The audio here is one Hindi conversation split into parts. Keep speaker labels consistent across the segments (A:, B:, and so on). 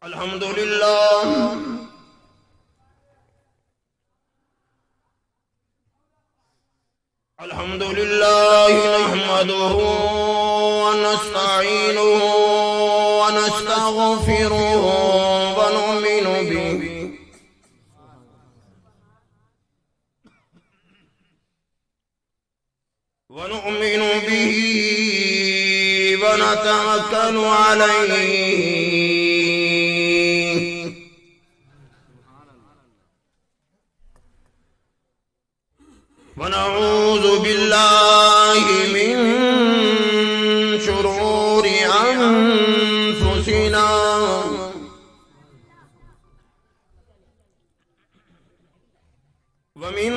A: अल्हम्दुलिल्लाह अल्हम्दुलिल्लाह नहमदुहु व नस्तईनुहु व नस्तगफिरुहु व नु'मिनु बिही व नतवक्कलु अलैहि वनऊज़ु बिल्लाहि मिन शुरूरि अन्फुसिना व मिन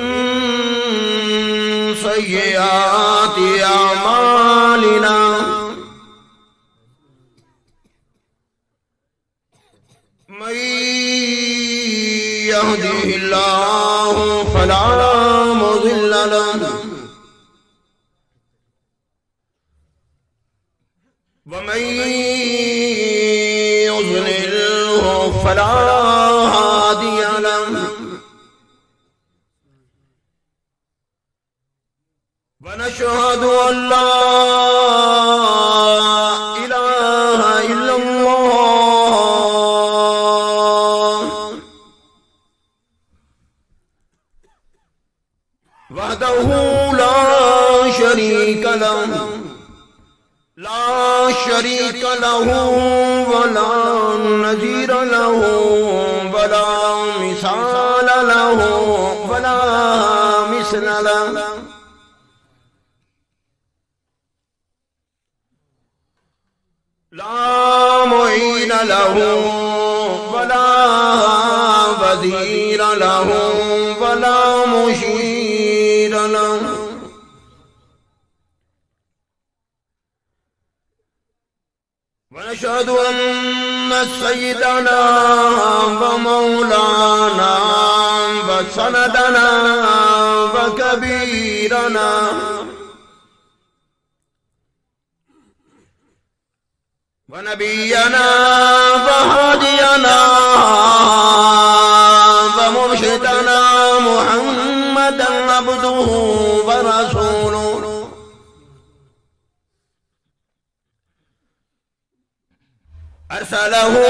A: सय्यिआति अमालिना मन यहदिहिल्लाहु फला मुज़िल्ल लहु व मन युज़लिल्हु फला हादिय लहु व नशहदु अन ला इलाहा इल्लल्लाह वहदहु ला शरीक लहु वला नज़ीर लहु वला मिसाल लहु वला मिस्ल लहु ला मुईन लहु वला वज़ीर लहु वला मुशीर लहु वनशहदु अन्न सय्यदना व मौलाना व सनदना व कबीरना व नबियना व हादियना व मुर्शिदना मुहम्मदन अब्दुहु व रसूलुहु अरसलहु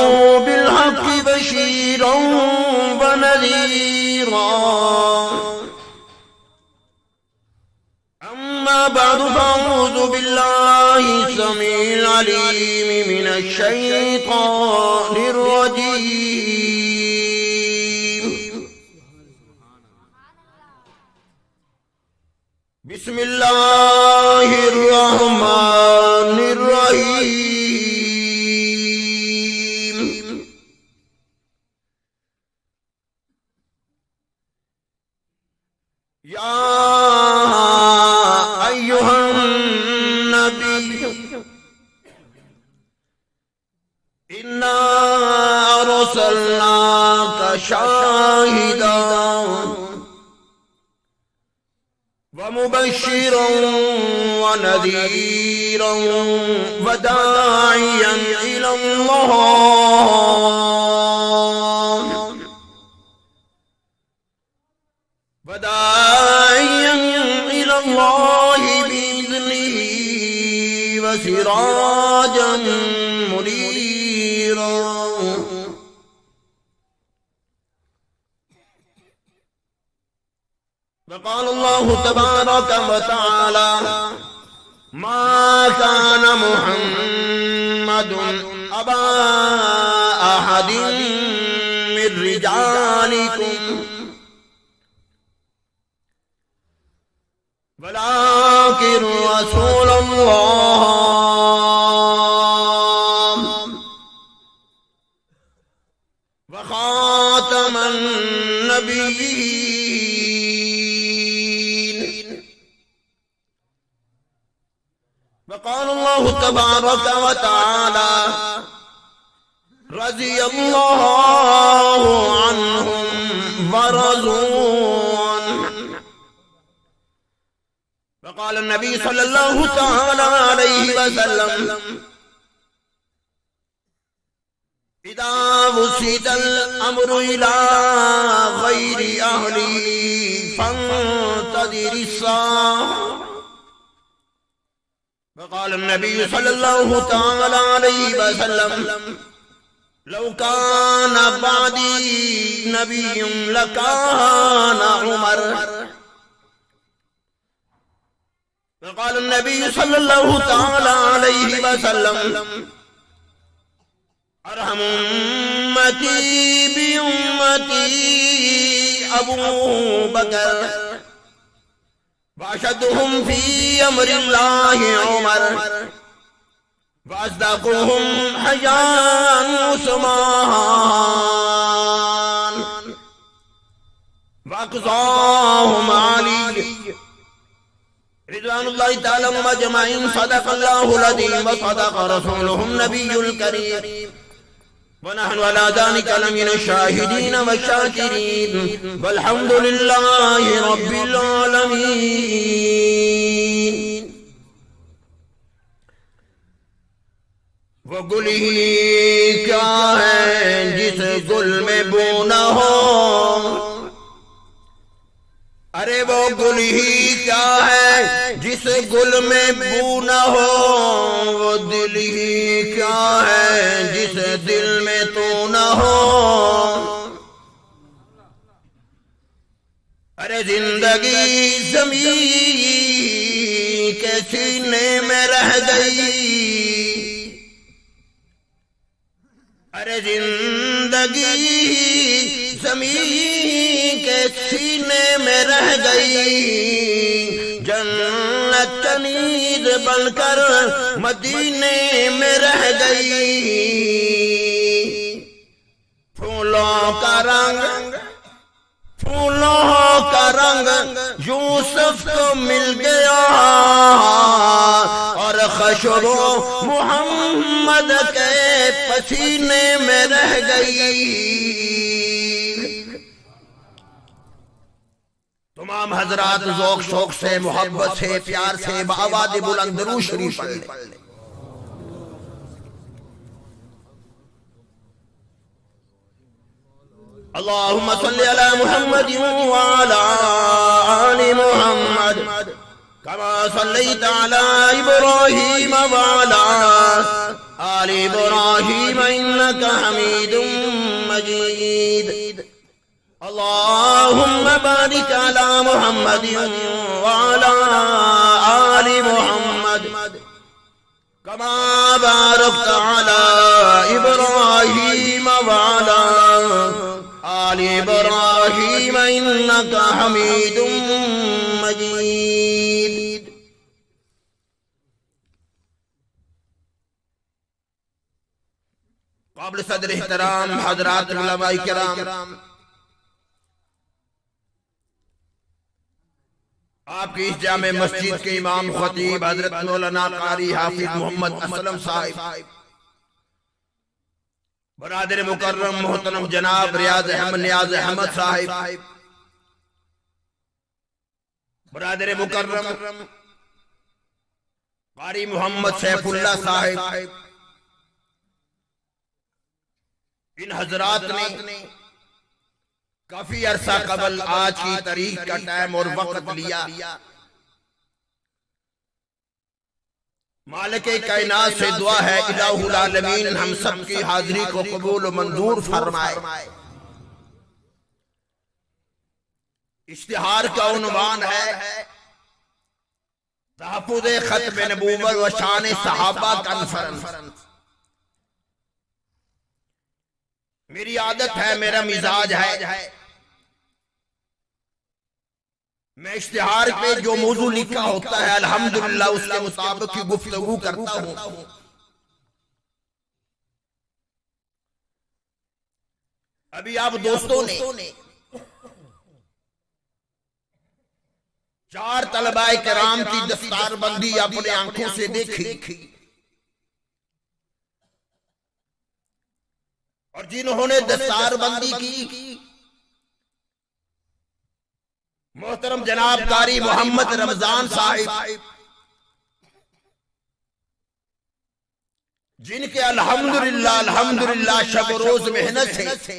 A: बिलहक़्क़ि बशीरन व नज़ीरा अम्मा बअदु फ़अऊज़ु बिल्लाहि समीइल अलीम मिनश शैतानिर रजीम बिस्मिल्लाहिर रहमानिर रहीम या अय्युहन नबी इन्ना अरसलनाका शाहिदन व मुबश्शिरन व नज़ीरन व दाइयन इलल्लाह बिइज़्निही व सिराजन मुनीरा वक़ाल अल्लाहु तबारक व तआला मा कान मुहम्मदुन अबा अहदिन मिन रिजालिकुम वलाकिन रसूलल्लाह व खातमन नबिय्यीन वक़ाल अल्लाहु तबारक व तआला रज़ियल्लाहु अन्हुम व रज़ू अन्हु वक़ाल नबी सल्लल्लाहु तआला अलैहि वसल्लम इदा वुसिदल अम्रु इला गैरि अहली फंतदिरिस्सा। वक़ाल नबी सल्लल्लाहु तआला अलैहि वसल्लम लौ कान बादी नबियुन लकान उमर। वक़ाल नबी सल्लल्लाहु तआला अलैहि वसल्लम अरहम उम्मती बि उम्मती अबू बकर वअशद्दुहुम फी अम्रिल्लाहि उमर वअस्दक़ुहुम हयान उस्मान वअक़ज़ाहुम अली रिज़वानुल्लाहि तआला अजमईन। सदक़ल्लाहुल अज़ीम व सदक़ रसूलुहुन नबियुल करीम व नहनु अला ज़ालिका लमिनश शाहिदीन व शाकिरीन वल्हम्दुलिल्लाहि रब्बिल आलमीन। वो गुल ही क्या है जिस गुल में बू न हो, अरे वो गुल ही क्या है जिस गुल में बू न हो, वो दिल ही क्या है जिस दिल में तू न हो। अरे जिंदगी ज़मीं के सीने में रह गई, अरे जिंदगी ज़मीं के सीने में रह गई, जन्नत नीज़ बनकर मदीने में रह गई। फूलों का रंग यूसुफ को मिल गया और खुशबू मोहम्मद के पसीने में रह गई। तमाम हजरात ज़ौक़ शौक़ से, मोहब्बत से, प्यार से आवाज़ बुलंद दुरूद शरीफ पढ़ ले। अल्लाहुम्मा सल्लि अला मुहम्मद व अला आलि मुहम्मद कमा सल्लैता अला इब्राहीम व अला आलि इब्राहीम इन्नका हमीदुम मजीद। अल्लाहुम्मा बारिक अला मुहम्मद व अला आलि मुहम्मद कमा बारकता अला इब्राहीम व अला आलि इब्राहीम इन्नका हमीदुम मजीद। काबिल सदर एहतराम हजरात उलमाए किराम, आपकी इस जामे मस्जिद के इमाम खतीब हजरत मौलाना कारी हाफिज मोहम्मद असलम साहिब, बरादर मुकर्रम मोहतरम जनाब रियाज अहमद नियाज अहमद साहिब, बरादर मुकर्रम कारी मोहम्मद सैफुल्लाह साहिब, इन हजरात ने काफी अरसा कबल आज की तारीख का टाइम और वक्त लिया। मालिक कायनात से दुआ है इलाहुल आलमीन हम सब की हाजिरी को कबूल मंजूर फरमाए। इश्तिहार का उन्वान है तहफ़्फ़ुज़ ख़त्म नबूवत व शान सहाबा कॉन्फ्रेंस। मेरी आदत है, मेरा मिजाज है, मैं इश्तिहार पे जो मौजू लिखा होता है अल्हम्दुलिल्लाह उसके मुताबिक की गुफ्तगू करता हूं। अभी आप दोस्तों ने 4 तलबाए किराम की दस्तारबंदी अपने आंखों से देखी और जिन्होंने दस्तारबंदी की मोहतरम जनाब कारी मोहम्मद रमजान साहिब, जिनके अल्हम्दुलिल्लाह अल्हम्दुलिल्लाह शब रोज मेहनत से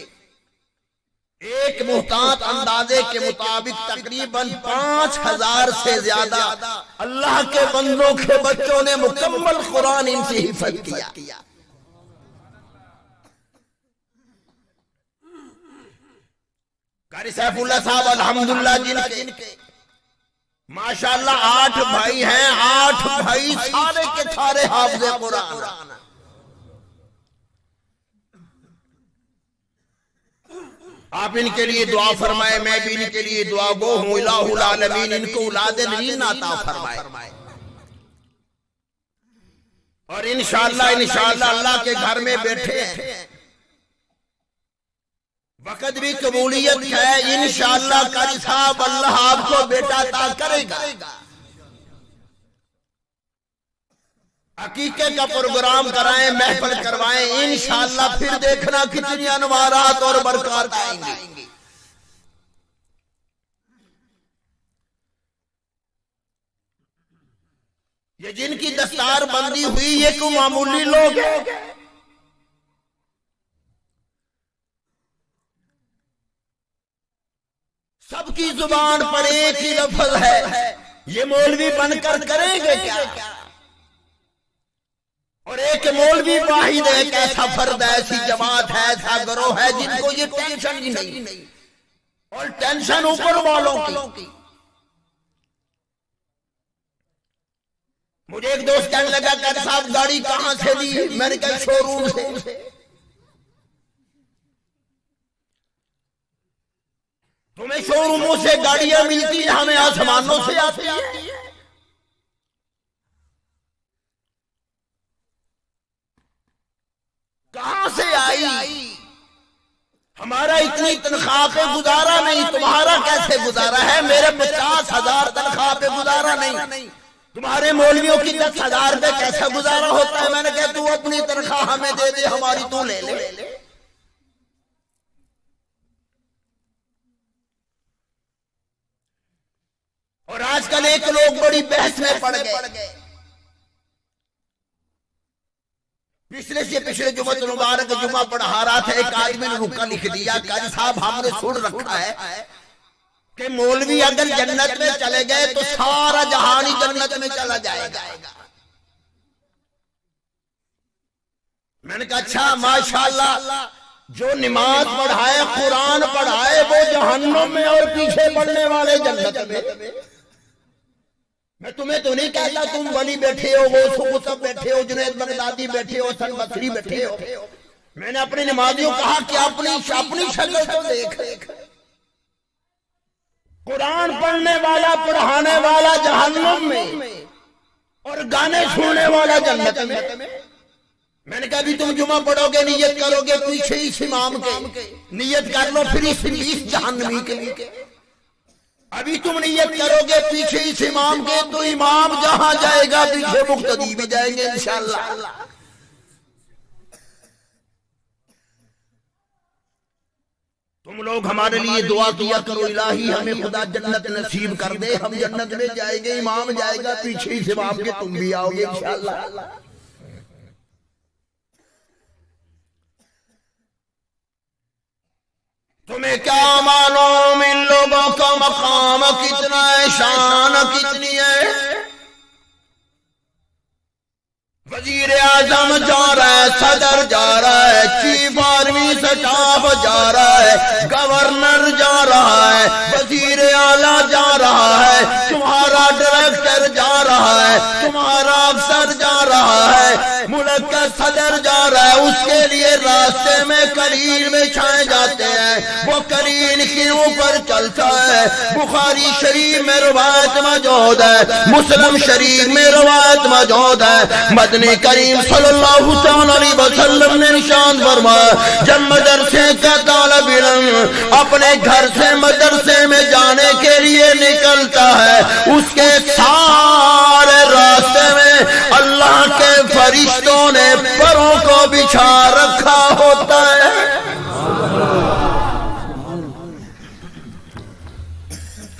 A: एक मुहतात अंदाजे के मुताबिक तकरीबन 5000 से ज्यादा अल्लाह के बंदों के बच्चों ने मुकम्मल कुरान इनसे हिफ्ज़ किया। कारी सैफुल्लाह साहब अल्हम्दुलिल्लाह जिनके माशाअल्लाह 8 भाई हैं, 8 भाई सारे के सारे हाफ़िज़े कुरान। आप इनके लिए दुआ फरमाए, मैं भी इनके लिए दुआ गो हूं। इलाहुल आलमीन इनको औलादे नईन अता फरमाए और इंशाअल्लाह इंशाअल्लाह अल्लाह के घर में बैठे हैं, वक़्त भी कबूलियत है इंशाअल्लाह। कारी साहब अल्लाह आपको बेटा अता करेगा। अकीके का प्रोग्राम कराएं, महफिल करवाएं, इंशाअल्लाह फिर देखना कितनी अनवारात और बरकत आएंगी। ये जिनकी दस्तार बंदी हुई ये कोई मामूली लोग हैं। सबकी जुबान पर एक ही लफ्ज है, ये मौलवी बनकर करेंगे क्या? और एक मौलवी वाहिद है, एक ऐसा फर्द है, ऐसी जमात है, ऐसा गिरोह है जिनको ये टेंशन ही नहीं, और टेंशन ऊपर वालों की। मुझे एक दोस्त कहने लगा कि साहब गाड़ी कहां से ली? मैंने कहा शोरूम से। तुम्हें शोरूमों से गाड़ियां मिलती हैं, हमें आसमानों से आती है। कहां से आई? हमारा इतनी तनख्वाह पे गुजारा नहीं, तुम्हारा कैसे गुजारा है? मेरे 50,000 तनख्वाह पे गुजारा नहीं, तुम्हारे मौलवियों की 10,000 पे कैसा गुजारा होता है? मैंने कहा तू अपनी तनख्वाह हमें दे दे, हमारी तू ले ले। और आजकल एक लोग बड़ी बहस में पड़ गए। पिछले जुम्मतुल मुबारक जुम्मा पढ़ा रहा था, एक आदमी ने रुका लिख दिया, कारी साहब हमने सुन रखा है कि मौलवी अगर जन्नत में चले गए तो सारा जहान ही जन्नत में चला जाएगा। मैंने कहा अच्छा माशाअल्लाह, जो नमाज पढ़ाए कुरान पढ़ाए वो जहन्नुम में और पीछे पढ़ने वाले जन्नत में। मैं तुम्हें तो नहीं कहता तुम वली बैठे हो, वो सब बैठे हो, जुनैद बगदादी बैठे हो, हसन बसरी बैठे हो। मैंने अपने नमाजियों कहा कि अपनी शक्ल तो देख। कुरान पढ़ने वाला पढ़ाने वाला जहन्नुम में और गाने सुनने वाला जन्नत में। मैंने कहा अभी तुम जुमा पढ़ोगे, नियत करोगे पीछे इस इमाम के, नियत कर लो फिर इस जहन्नमी के। अभी तुम नियत करोगे पीछे इस इमाम के, तो इमाम जहां जाएगा पीछे मुक्तदी भी जाएंगे इंशाअल्लाह। तुम लोग हमारे लिए दुआ किया करो, इलाही हमें खुदा जन्नत नसीब कर दे, हम जन्नत में जाएंगे, इमाम जाएगा पीछे इस इमाम के, तुम भी आओगे इंशाअल्लाह। तुम्हें क्या मालूम इन लोगों का मकाम कितना है, शान कितनी है। वजीर आजम जा रहा है, सदर जा रहा है, चीफ आर्मी स्टाफ जा रहा है, गवर्नर जा रहा है, वजीर आला जा रहा है, तुम्हारा डायरेक्टर जा रहा है, तुम्हारा अफसर जा रहा है, मुल्क का सदर जा रहा है। उसके लिए रास्ते में करीन बिछाए जाते हैं, वो करीन के ऊपर चलता है। बुखारी शरीफ में रवायत मौजूद है, मुस्लिम शरीफ में रवायत मौजूद है। मदनी करीम सल्लल्लाहु अलैहि वसल्लम ने निशान फरमाया, जब मदरसे का तालिब इल्म अपने घर से मदरसे में जाने के लिए निकलता है, उसके सारे रास्ते में अल्लाह के फरिश्तों ने परों को बिछा रखा होता है।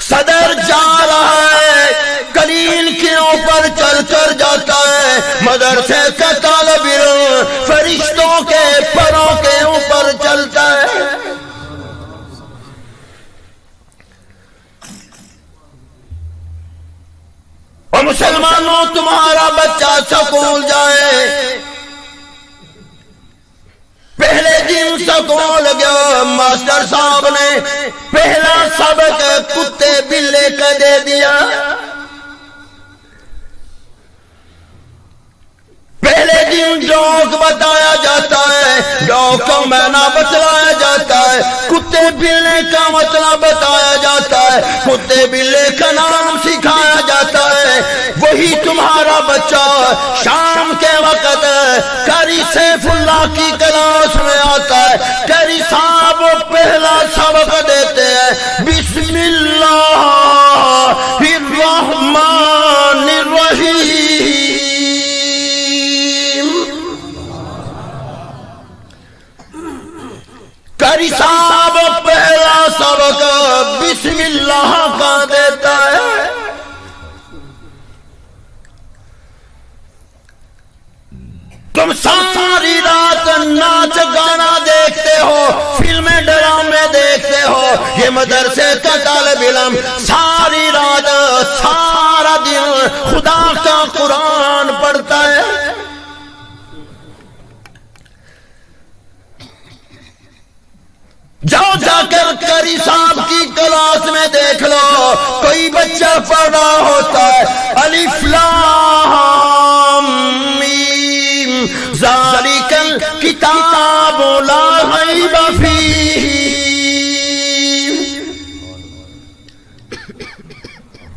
A: सदर जा रहा है, कलील के ऊपर चल कर जाता है, मदरसे का तालिब इल्म फरिश्तों के परों के ऊपर चलता है। और मुसलमानों, तुम्हारा बच्चा स्कूल जाए, पहले दिन स्कूल गया, मास्टर साहब ने पहला सबक कुत्ते बिल्ले का दे दिया। पहले दिन जोक बताया जाता है, जोक का माना बतलाया जाता है, कुत्ते बिल्ले का मतलब बताया जाता है, कुत्ते बिल्ले का नाम सिखाया जाता है। वही तुम्हारा बच्चा शाम के वक्त कारी सैफुल्लाह की क्लास में आता है। कारी साहब पहला सबक देते हैं, बिस्मिल्लाहिर्रहमानिर्रहीम। कारी साहब पहला सबक बिस्मिल्लाह का देता है। तुम सारी रात नाच गाना देखते हो, फिल्में ड्रामे देखते हो, ये मदरसे का तालिब इल्म सारी रात सारा दिन खुदा का कुरान पढ़ता है। जाओ जाकर कारी साहब की क्लास में देख लो, कोई बच्चा पढ़ रहा होता है अलिफ लाम मीम ज़ालिकल किताबु ला रैब फीह।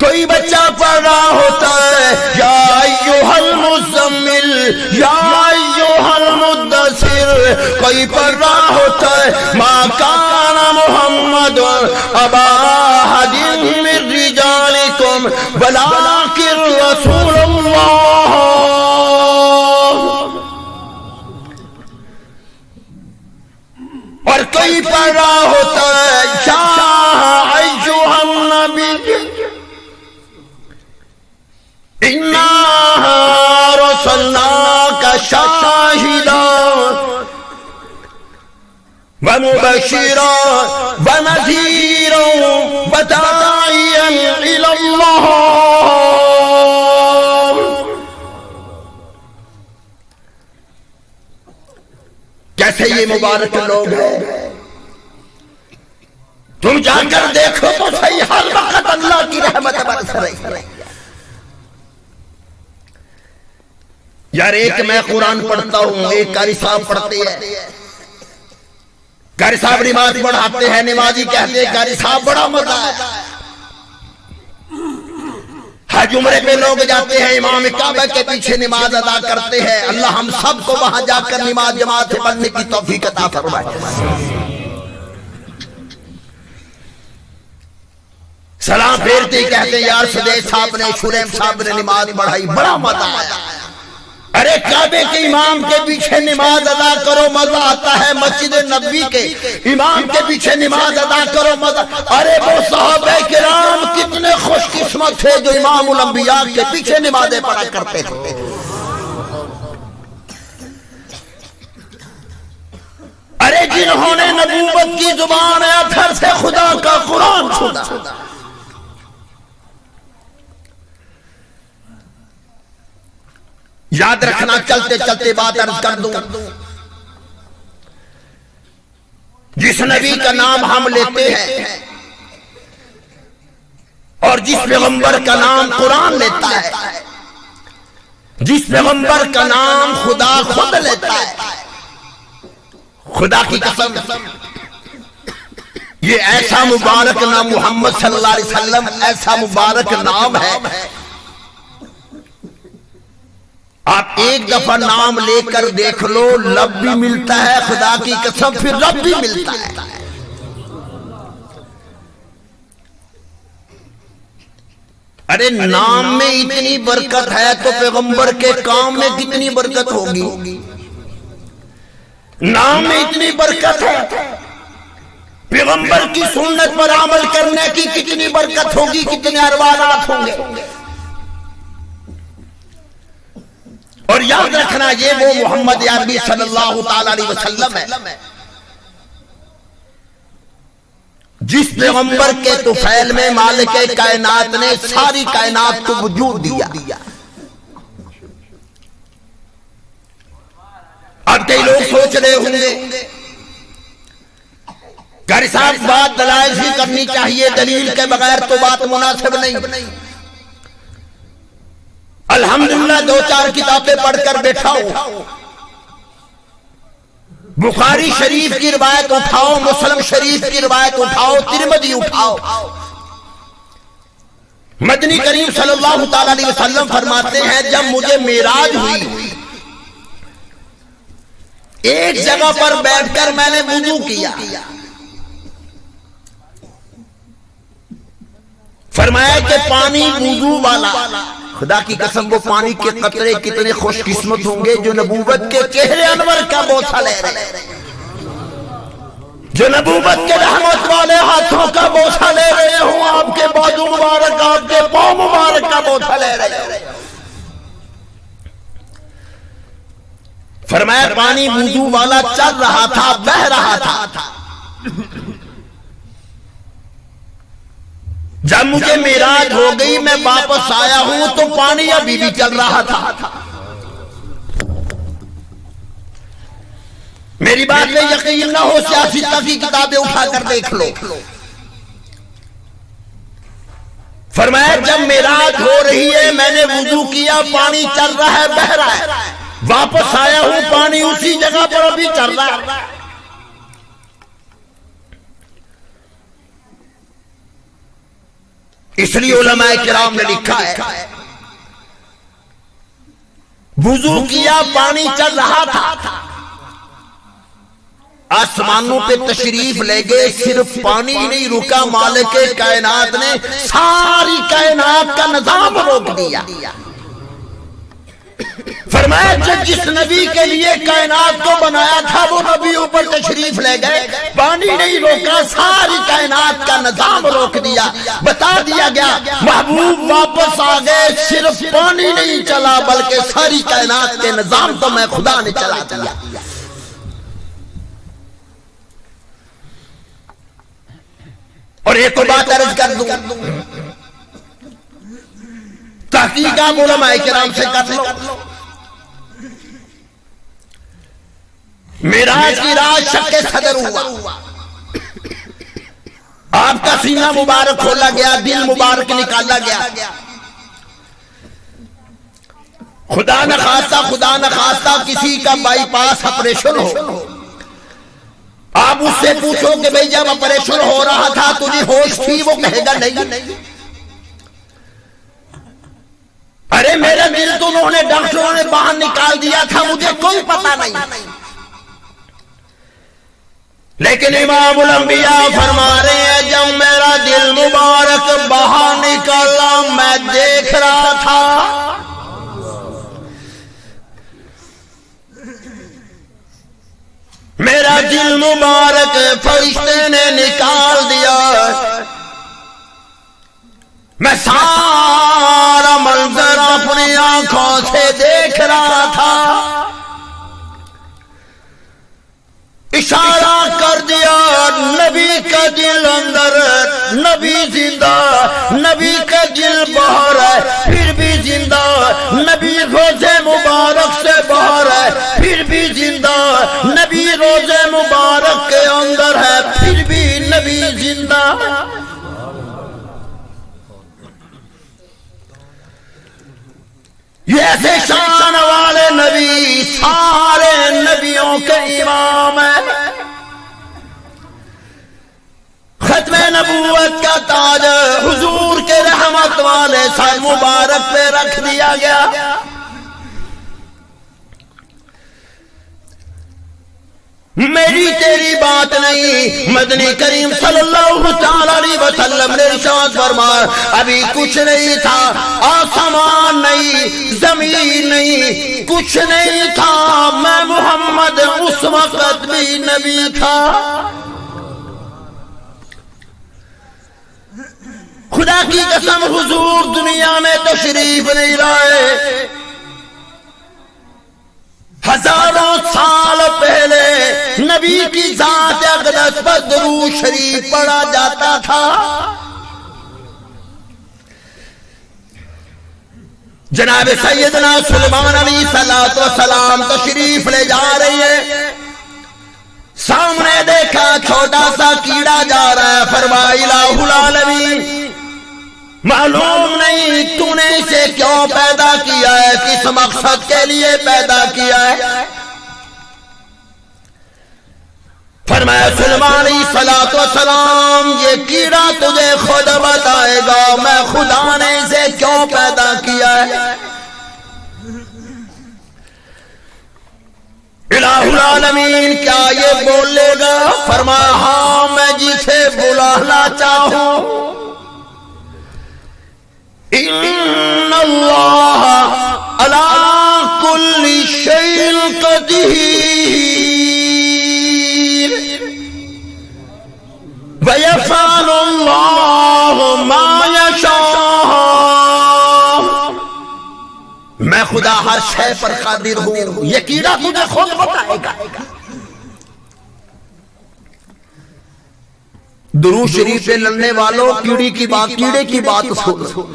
A: कोई बच्चा पढ़ रहा होता है या अय्युहल मुज़म्मिल या अय्युहल मुद्दसिर। कोई पढ़ रहा होता है मा काना मुहम्मद अबा अहदिन मिन रिजालिकुम वलाकिन रसूलुल्लाह। और कोई पढ़ रहा होता है या अय्युहन नबी इन्ना रसलनाका शाहिदा व मुबशिरा व नज़ीरा व दाइयन इलल्लाह। कैसे ये मुबारक लोग हैं, तुम जाकर देखो तो सही, हर वक्त अल्लाह की रहमत बरस रही। यार एक मैं कुरान पढ़ता हूं, एक कारी साहब पढ़ते हैं, कारी साहब नमाज पढ़ाते हैं, नमाजी कहते हैं कारी साहब बड़ा मजा है। हज उम्रे पे लोग जाते हैं, इमाम काबा के पीछे नमाज अदा करते हैं। अल्लाह हम सबको वहां जाकर नमाज जमात से पढ़ने की तौफीक अता फरमाए। सलाम फेरते कहते यार सुदेश साहब ने, शुरेम साहब ने नमाज पढ़ाई, बड़ा मजा आया। अरे काबे के इमाम के पीछे नमाज अदा करो, मजा आता है। मस्जिद नबी के इमाम के पीछे नमाज अदा करो, मजा। अरे वो सहाबे किराम कितने खुशकिस्मत थे जो इमामुल अंबिया के पीछे नमाजें पढ़ा करते थे। अरे जिन्होंने नबूवत की जुबान अथर से खुदा का कुरान सुना। याद रखना, चलते चलते बात अर्ज कर दूं, जिस नबी का नाम हम लेते हैं और जिस पैगंबर का नाम कुरान लेता है, जिस पैगंबर का नाम खुदा खुद लेता है, खुदा की कसम ये ऐसा मुबारक नाम मोहम्मद सल्लल्लाहु अलैहि वसल्लम, ऐसा मुबारक नाम है। आप एक दफा नाम लेकर देख लो, लब भी मिलता है, खुदा की कसम फिर रब भी मिलता है। अरे नाम में इतनी बरकत है तो पैगंबर के काम में कितनी बरकत होगी। नाम में इतनी बरकत है, पैगंबर की सुन्नत पर अमल करने की कितनी बरकत होगी, कितने अरवानात होंगे। और याद रखना ये वो मोहम्मद अरबी सल्लल्लाहु ताला अलैहि वसल्लम है जिस पैगंबर के तुफैल में मालिक कायनात ने सारी कायनात को वजूद दिया। अब कई लोग सोच रहे होंगे कारी साहब बात दलाइल ही करनी चाहिए, दलील के बगैर तो बात मुनासिब नहीं। अल्हम्दुलिल्लाह 2-4 किताबें पढ़कर बैठा हूं, बुखारी शरीफ की रिवायत उठाओ, मुस्लिम शरीफ की रिवायत उठाओ, तिरमिज़ी उठाओ। मदनी करीम सल्लल्लाहु ताला अलैहि वसल्लम फरमाते हैं जब मुझे मेराज हुई, एक जगह पर बैठकर मैंने वुजू किया, फरमाया कि पानी वुजू वाला, खुदा की कसम वो पानी के कतरे कितने खुशकिस्मत होंगे जो नबूवत के चेहरे अनवर का बोसा ले रहे, जो नबूवत के रहमत वाले हाथों का बोसा ले रहे हो, आपके बाजू मुबारक, आपके पांव मुबारक का बोसा ले रहे। फरमाया पानी वुजू वाला चल रहा था, बह रहा था। जब मुझे मेराज हो गई, मैं वापस आया हूं तो पानी अभी भी चल रहा था। मेरी बात में यकीन ना हो, सियासत की किताबें उठाकर देख लो। फरमाया जब मेराज हो रही है, मैंने वुजू किया, पानी चल रहा है, बह रहा है, वापस आया हूं, पानी उसी जगह पर अभी चल रहा है। इसलिए उलमाए किराम ने लिखा है वुजू किया, पानी चल रहा था, आसमानों पे तशरीफ ले गए, सिर्फ पानी नहीं रुका, मालिक कायनात ने सारी कायनात का निजाम रोक दिया। फरमाया जिस नबी के लिए कायनात को बनाया था वो नबी ऊपर तशरीफ ले गए, पानी नहीं रोका, सारी कायनात का निजाम रोक दिया। बता दिया गया महबूब वापस आ गए, सिर्फ पानी नहीं चला बल्कि सारी कायनात के निजाम तो मैं खुदा ने चला दिया। और एक बात अर्ज कर दूं, तहकीक आप उलमाए किराम से कर लो। मेराज की रात शक्के सदर हुआ, आपका सीना मुबारक खोला गया, दिल मुबारक निकाला गया। खुदा न खास्ता किसी का बाईपास ऑपरेशन हो, आप उससे पूछो कि भाई जब ऑपरेशन हो रहा था तुझे होश थी, वो कहेगा नहीं। अरे मेरा दिल तो उन्होंने डॉक्टरों ने बाहर निकाल दिया था, मुझे कोई पता नहीं। लेकिन इमामुल अंबिया फरमा रहे हैं जब मेरा दिल मुबारक बाहर निकला, मैं देख रहा था मेरा दिल मुबारक फरिश्ते ने निकाल दिया, मैं सारा मंजर अपनी आंखों से देख रहा था। इशारा कर दिया नबी का दिल अंदर, नबी जिंदा, नबी का दिल बाहर है फिर भी जिंदा, नबी रोजे मुबारक से बाहर है फिर भी जिंदा, नबी रोजे मुबारक के अंदर है फिर भी नबी जिंदा। ये ऐसे शान वाले नबी सारे नबियों के इमाम है, खत्मे नबूवत का ताज हुजूर के रहमत वाले सर मुबारक पे रख दिया गया। मेरी तेरी बात नहीं, मदनी करीम सल्लल्लाहु अलैहि वसल्लम ने इरशाद फरमाया अभी कुछ नहीं था, आसमान नहीं, जमीन नहीं, कुछ नहीं था, मैं मोहम्मद उस वक्त भी नबी था। खुदा की कसम हुजूर दुनिया में तशरीफ नहीं लाए, हजारों साल पहले नबी की जात अक़दस पर दुरूद शरीफ पढ़ा जाता था। जनाब सैयदना सुलेमान अलैहिस्सलाम तशरीफ ले जा रही है, सामने देखा छोटा सा कीड़ा जा रहा है। फरमाया इलाहुल आलमीन, मालूम नहीं तूने इसे क्यों पैदा किया है, किस मकसद के लिए पैदा किया है। फरमाया सुलेमान अलैहिस्सलाम, ये कीड़ा तुझे खुद बताएगा मैं खुदा ने इसे क्यों पैदा किया है। इलाहुल आलमीन क्या ये बोलेगा? फरमाया हाँ, मैं जिसे बुलाना चाहूं। इन्नल्लाह अला कुल्ली शैइन क़दीर व यफ़अलुल्लाहु मा यशा। मैं खुदा हर शय पर कादिर हूं, ये कीड़ा तुझे खुद बताएगा। दुरूद शरीफ से लड़ने वालों, कीड़े की बात सुन।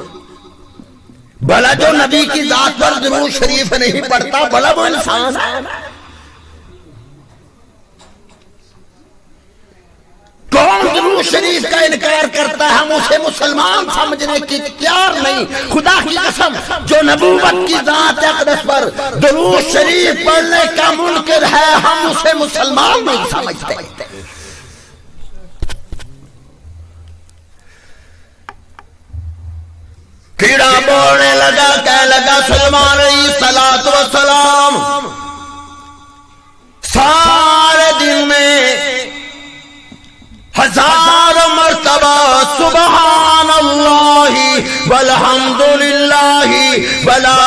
A: भला जो नबी की जात पर दुरूद शरीफ नहीं पढ़ता, भला वो इंसान है। कौन दुरूद शरीफ का इनकार करता है, हम उसे मुसलमान समझने की तैयार नहीं। खुदा की कसम, जो नबूवत की जात अक़दस पर दुरूद शरीफ पढ़ने का मुनकिर है, हम उसे मुसलमान नहीं समझते। कीड़ा बोलने लगा, कह लगा सुलेमान अलैहिस्सलाम, सारे दिन में 1000 मर्तबा सुबहानल्लाहि वल्हम्दुलिल्लाहि वला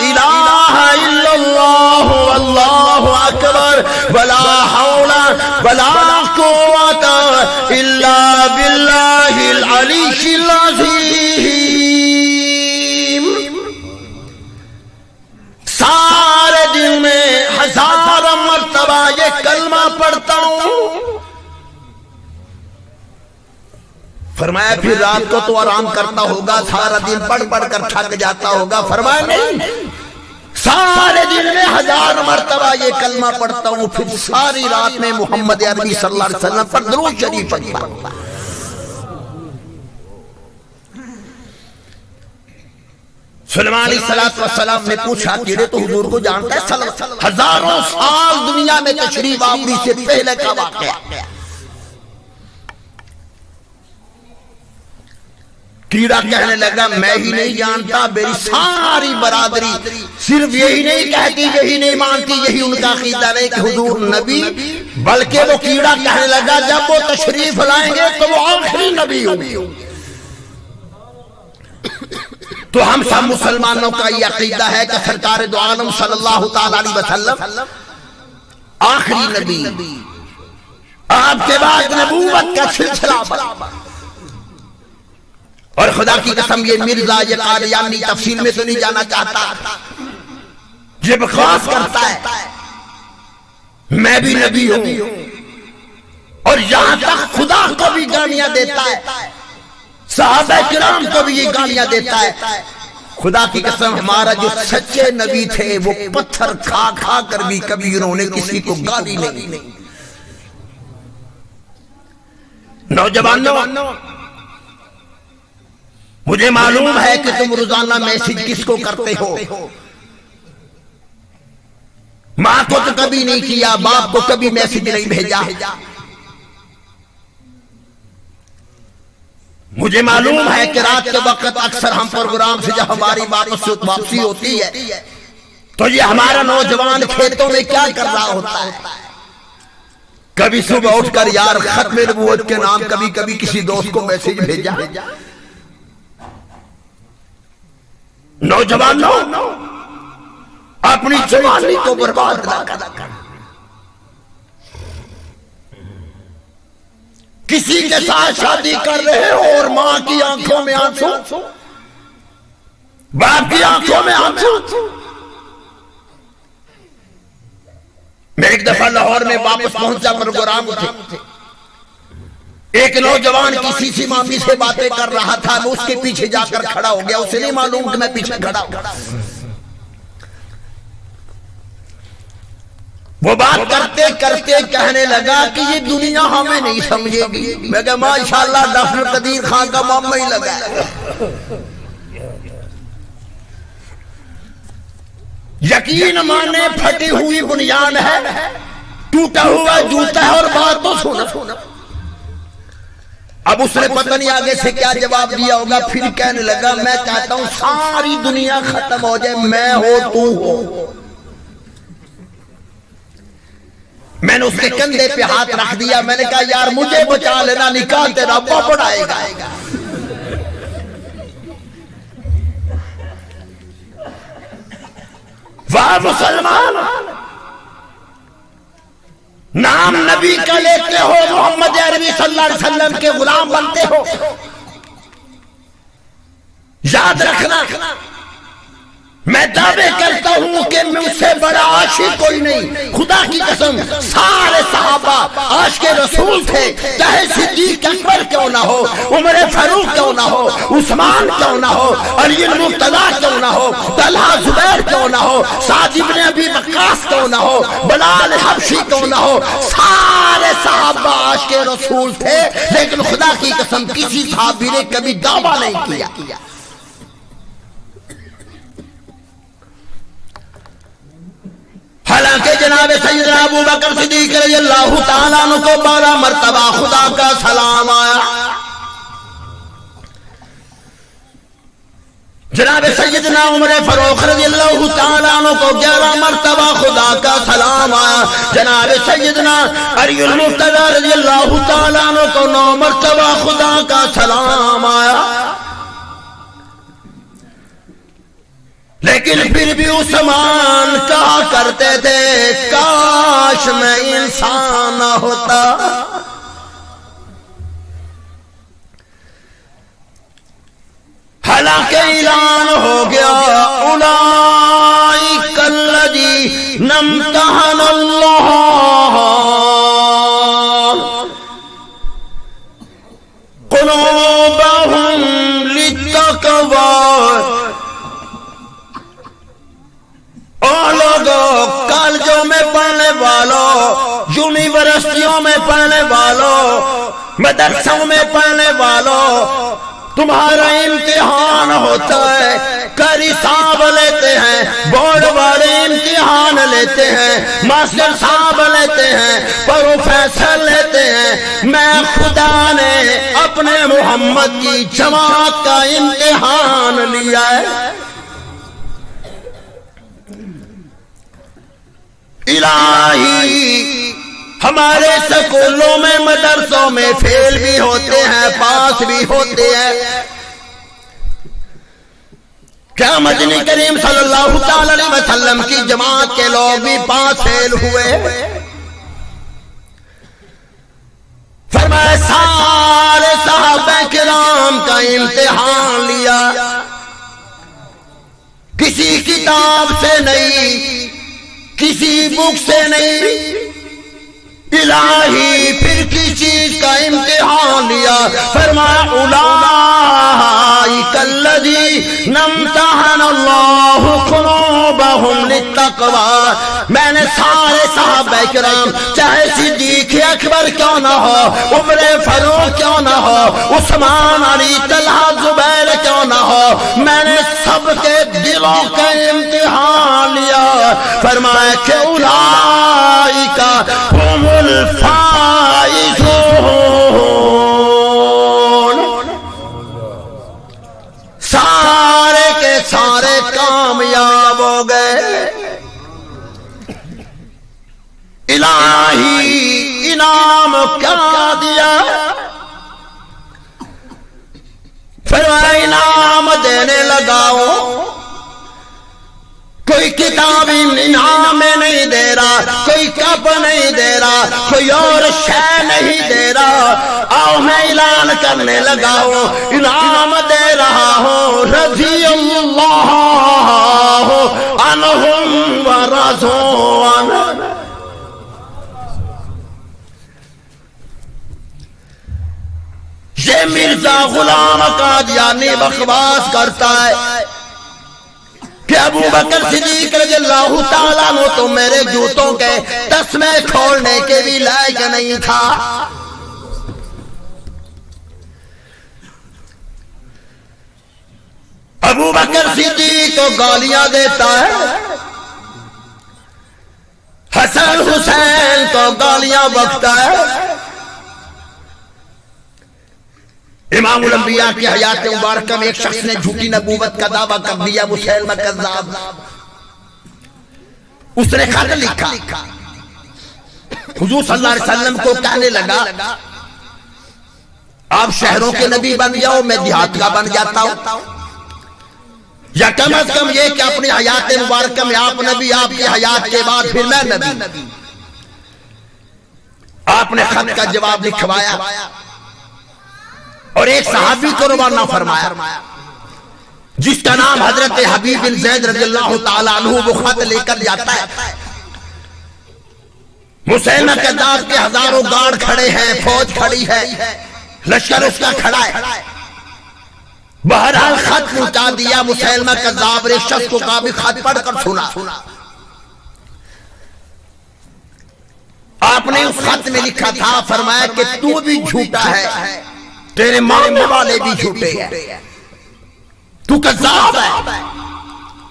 A: इलाहा इल्लल्लाहु वल्लाहु अकबर वला हौला वला कुव्वता इल्ला बिल्लाहिल अलीय्यिल अज़ीम। सारे दिन में 1000 मर्तबा ये कलमा पढ़ता हूं। फरमाया फिर रात को तो आराम करता होगा, सारा दिन पढ़ पढ़ कर थक जाता होगा। फरमाया नहीं, सारे दिन में 1000 मर्तबा ये कलमा पढ़ता हूं, फिर सारी रात में मोहम्मद अरबी सल्लल्लाहु अलैहि वसल्लम पर दुरूद शरीफ पढ़ता हूं। सुलेमान अलैहिस्सलाम ने पूछा, कीड़े तो हुजूर को जानता है, हजारों साल दुनिया में तशरीफ आवरी से पहले का वाक़या। कीड़ा कहने लगा, मैं ही नहीं जानता, मेरी सारी बरादरी सिर्फ यही नहीं कहती, यही नहीं मानती, यही उनका अकीदा है कि हुजूर नबी, बल्कि वो कीड़ा कहने लगा जब वो तशरीफ लाएंगे तो वो आखिरी नबी होंगे। तो हम सब मुसलमानों का ये अकीदा है कि सरकार दो आलम सल्लल्लाहु तआला अलैहि वसल्लम आखिरी नबी, आपके बाद नबूवत का सिलसिला। और खुदा की कसम, ये मिर्जा ये कादियानी तफसील में तो नहीं जाना चाहता, ये बकवास करता है मैं भी नबी हूं, और यहां तक खुदा को भी गालियां देता है, सहाबा किराम को भी ये गालियां देता है। खुदा की कसम, हमारा जो सच्चे नबी थे वो पत्थर खा खा कर भी कभी उन्होंने किसी को गाली नहीं। नौजवानों, मुझे मालूम है कि तुम रोजाना मैसेज किसको करते हो। मां को तो कभी नहीं किया, बाप को कभी मैसेज नहीं भेजा। मुझे मालूम है कि रात के वक्त अक्सर हम प्रोग्राम से जब हमारी वापसी होती है तो ये हमारा नौजवान खेतों में क्या कर रहा होता है। कभी सुबह उठकर यार खत्म नबूवत के नाम कभी कभी किसी दोस्त को मैसेज भेजा। नौजवानों, अपनी जवानी को बर्बाद ना कर। किसी के साथ शादी कर रहे हो और मां की आंखों में आंसू, बाप की आंखों में आंसू, मैं एक दफा लाहौर में वापस पहुंचा, प्रोग्राम थे, एक नौजवान किसी सी मामी से बातें कर रहा था, मैं उसके पीछे जाकर खड़ा हो गया, उसे नहीं मालूम कि मैं पीछे खड़ा हूं। वो बात करते करते कहने लगा कि ये दुनिया हमें नहीं समझेगी। मैं कहा माशाल्लाह डॉक्टर कदीर खान का मामा ही लगा है। यकीन माने फटी हुई बुनियाद है, टूटा हुआ जूता है, और बात तो सुनो। अब उसने पता नहीं आगे से क्या जवाब दिया होगा, फिर कहने लगा मैं चाहता हूं सारी दुनिया खत्म हो जाए, मैं हो तू हो। मैंने उसके कंधे पे हाथ रख दिया, मैंने कहा यार मुझे बचा लेना, निकाह तेरा अब्बा पढ़ाएगा। वाह मुसलमान, नाम नबी का लेते हो, मोहम्मद अरबी सल्लल्लाहु अलैहि वसल्लम के गुलाम बनते हो। याद रखना, मैं दावे करता हूं कि मुझसे बड़ा आशिक कोई नहीं, खुदा की कसम। सारे सहाबा आशिक़े रसूल थे, चाहे सिद्दीक़ अकबर क्यों ना हो, उमर फारूक क्यों ना हो, उस्मान क्यों ना हो, अली मुर्तज़ा क्यों ना हो, तलहा जुबैर क्यों ना हो, साद इब्न अबी वक्कास क्यों ना हो, बिलाल हबशी क्यों ना हो, सारे सहाबा आशिक़े रसूल थे। लेकिन खुदा की कसम किसी सहाबी ने कभी दावा नहीं किया। हालांकि जनाब सैयदना अबू बकर सिद्दीक़ रज़ियल्लाहु ताला अन्हु को 12 मरतबा खुदा का सलाम आया। जनाब सैयदना उमर फारूक रज़ियल्लाहु ताला अन्हु को 11 मरतबा खुदा का सलाम आया। जनाब सैयदना अली मुर्तज़ा रज़ियल्लाहु ताला अन्हु को 9 मरतबा खुदा का सलाम आया। लेकिन फिर भी उस्मान कहा करते थे काश मैं इंसान न होता। हालांकि ऐलान हो गया उलाइका अल्लज़ीना इम्तहनल्लाह क़ुलूबहुम लित्तक़वा। कॉलेजों में पढ़ने वालों, यूनिवर्सिटियों में पढ़ने वालों, मदरसों में पढ़ने वालों, तुम्हारा इम्तिहान होता है। कारी साहब लेते हैं, बोर्ड वाले इम्तिहान लेते हैं, मास्टर साहब लेते हैं, प्रोफेसर लेते हैं। मैं खुदा ने अपने मोहम्मद की जमात का इम्तिहान लिया है। इलाही हमारे स्कूलों में, मदरसों में फेल भी होते हैं, पास भी होते हैं। क्या मदनी करीम सल्लल्लाहु अलैहि वसल्लम की जमात के लोग भी पास फेल हुए? फरमाया सारे सहाबा किराम का इम्तिहान लिया, किसी किताब से नहीं, किसी बुक से नहीं, इलाही फिर किस चीज का इम्तिहान लिया? फरमाया उलाइका अल्लज़ीना इम्तहनल्लाहु क़ुलूबहुम लित्तक़वा। मैंने सारे सहाबा किराम, चाहे सिद्दीक़ अकबर क्यों ना हो, उमर फारूक क्यों ना हो, उस्मान अली तलहा जुबैर क्यों ना हो, मैंने सबके दिलों का इम्तिहान लिया। फरमाया कि उलाइका हुमुल फाइज़ून, सारे के सारे कामयाब हो गए। इलाही इनाम क्या दिया? फरमाया इनाम देने लगाओ। कोई किताब इनाम में नहीं दे रहा, कोई कप नहीं दे रहा, कोई और शय नहीं दे रहा। आओ मैं ऐलान करने लगा हूं, इनाम दे रहा हूं। रज़ियल्लाहु अन्हुम व रज़ू अन्हु। ये मिर्जा गुलाम कादियानी बकवास करता है कि अबू बकर सिद्दीक रज़ियल्लाहु ताला अन्हु तो मेरे जूतों के तस्मे खोलने के भी लायक नहीं था। अबू बकर सिद्दीक को गालियां देता है, हसन हुसैन को गालियां बकता है। इमामुल अंबिया की हयात मुबारक में एक शख्स ने झूठी नबूवत का दावा कर दिया, मुसैलमा कज़्ज़ाब। उसने खत लिखा, हुजूर सल्लल्लाहु अलैहि वसल्लम को कहने लगा आप शहरों के नबी बन जाओ, मैं देहात का बन जाता हूं, या कम अज कम ये कि अपनी हयात मुबारक में आप नबी, आपकी हयात के बाद फिर मैं नबी। आपने खत का जवाब लिखवाया और एक सहाबी को रवाना फरमाया जिसका नाम हजरत हबीब बिन ज़ैद रज़ियल्लाहु ताला अन्हु। वो खत लेकर जाता है, मुसैलमा कज़्ज़ाब के हजारों गार्ड खड़े हैं, फौज खड़ी है, लश्कर उसका खड़ा है। बहरहाल खत पहुंचा दिया। मुसैलमा कज़्ज़ाब ने शख्स को कहा भी खत पढ़कर सुना। आपने उस खत में लिखा था, फरमाया कि तू भी झूठा है, तेरे मानने वाले भी झूठे हैं, तू कज़्ज़ाब है।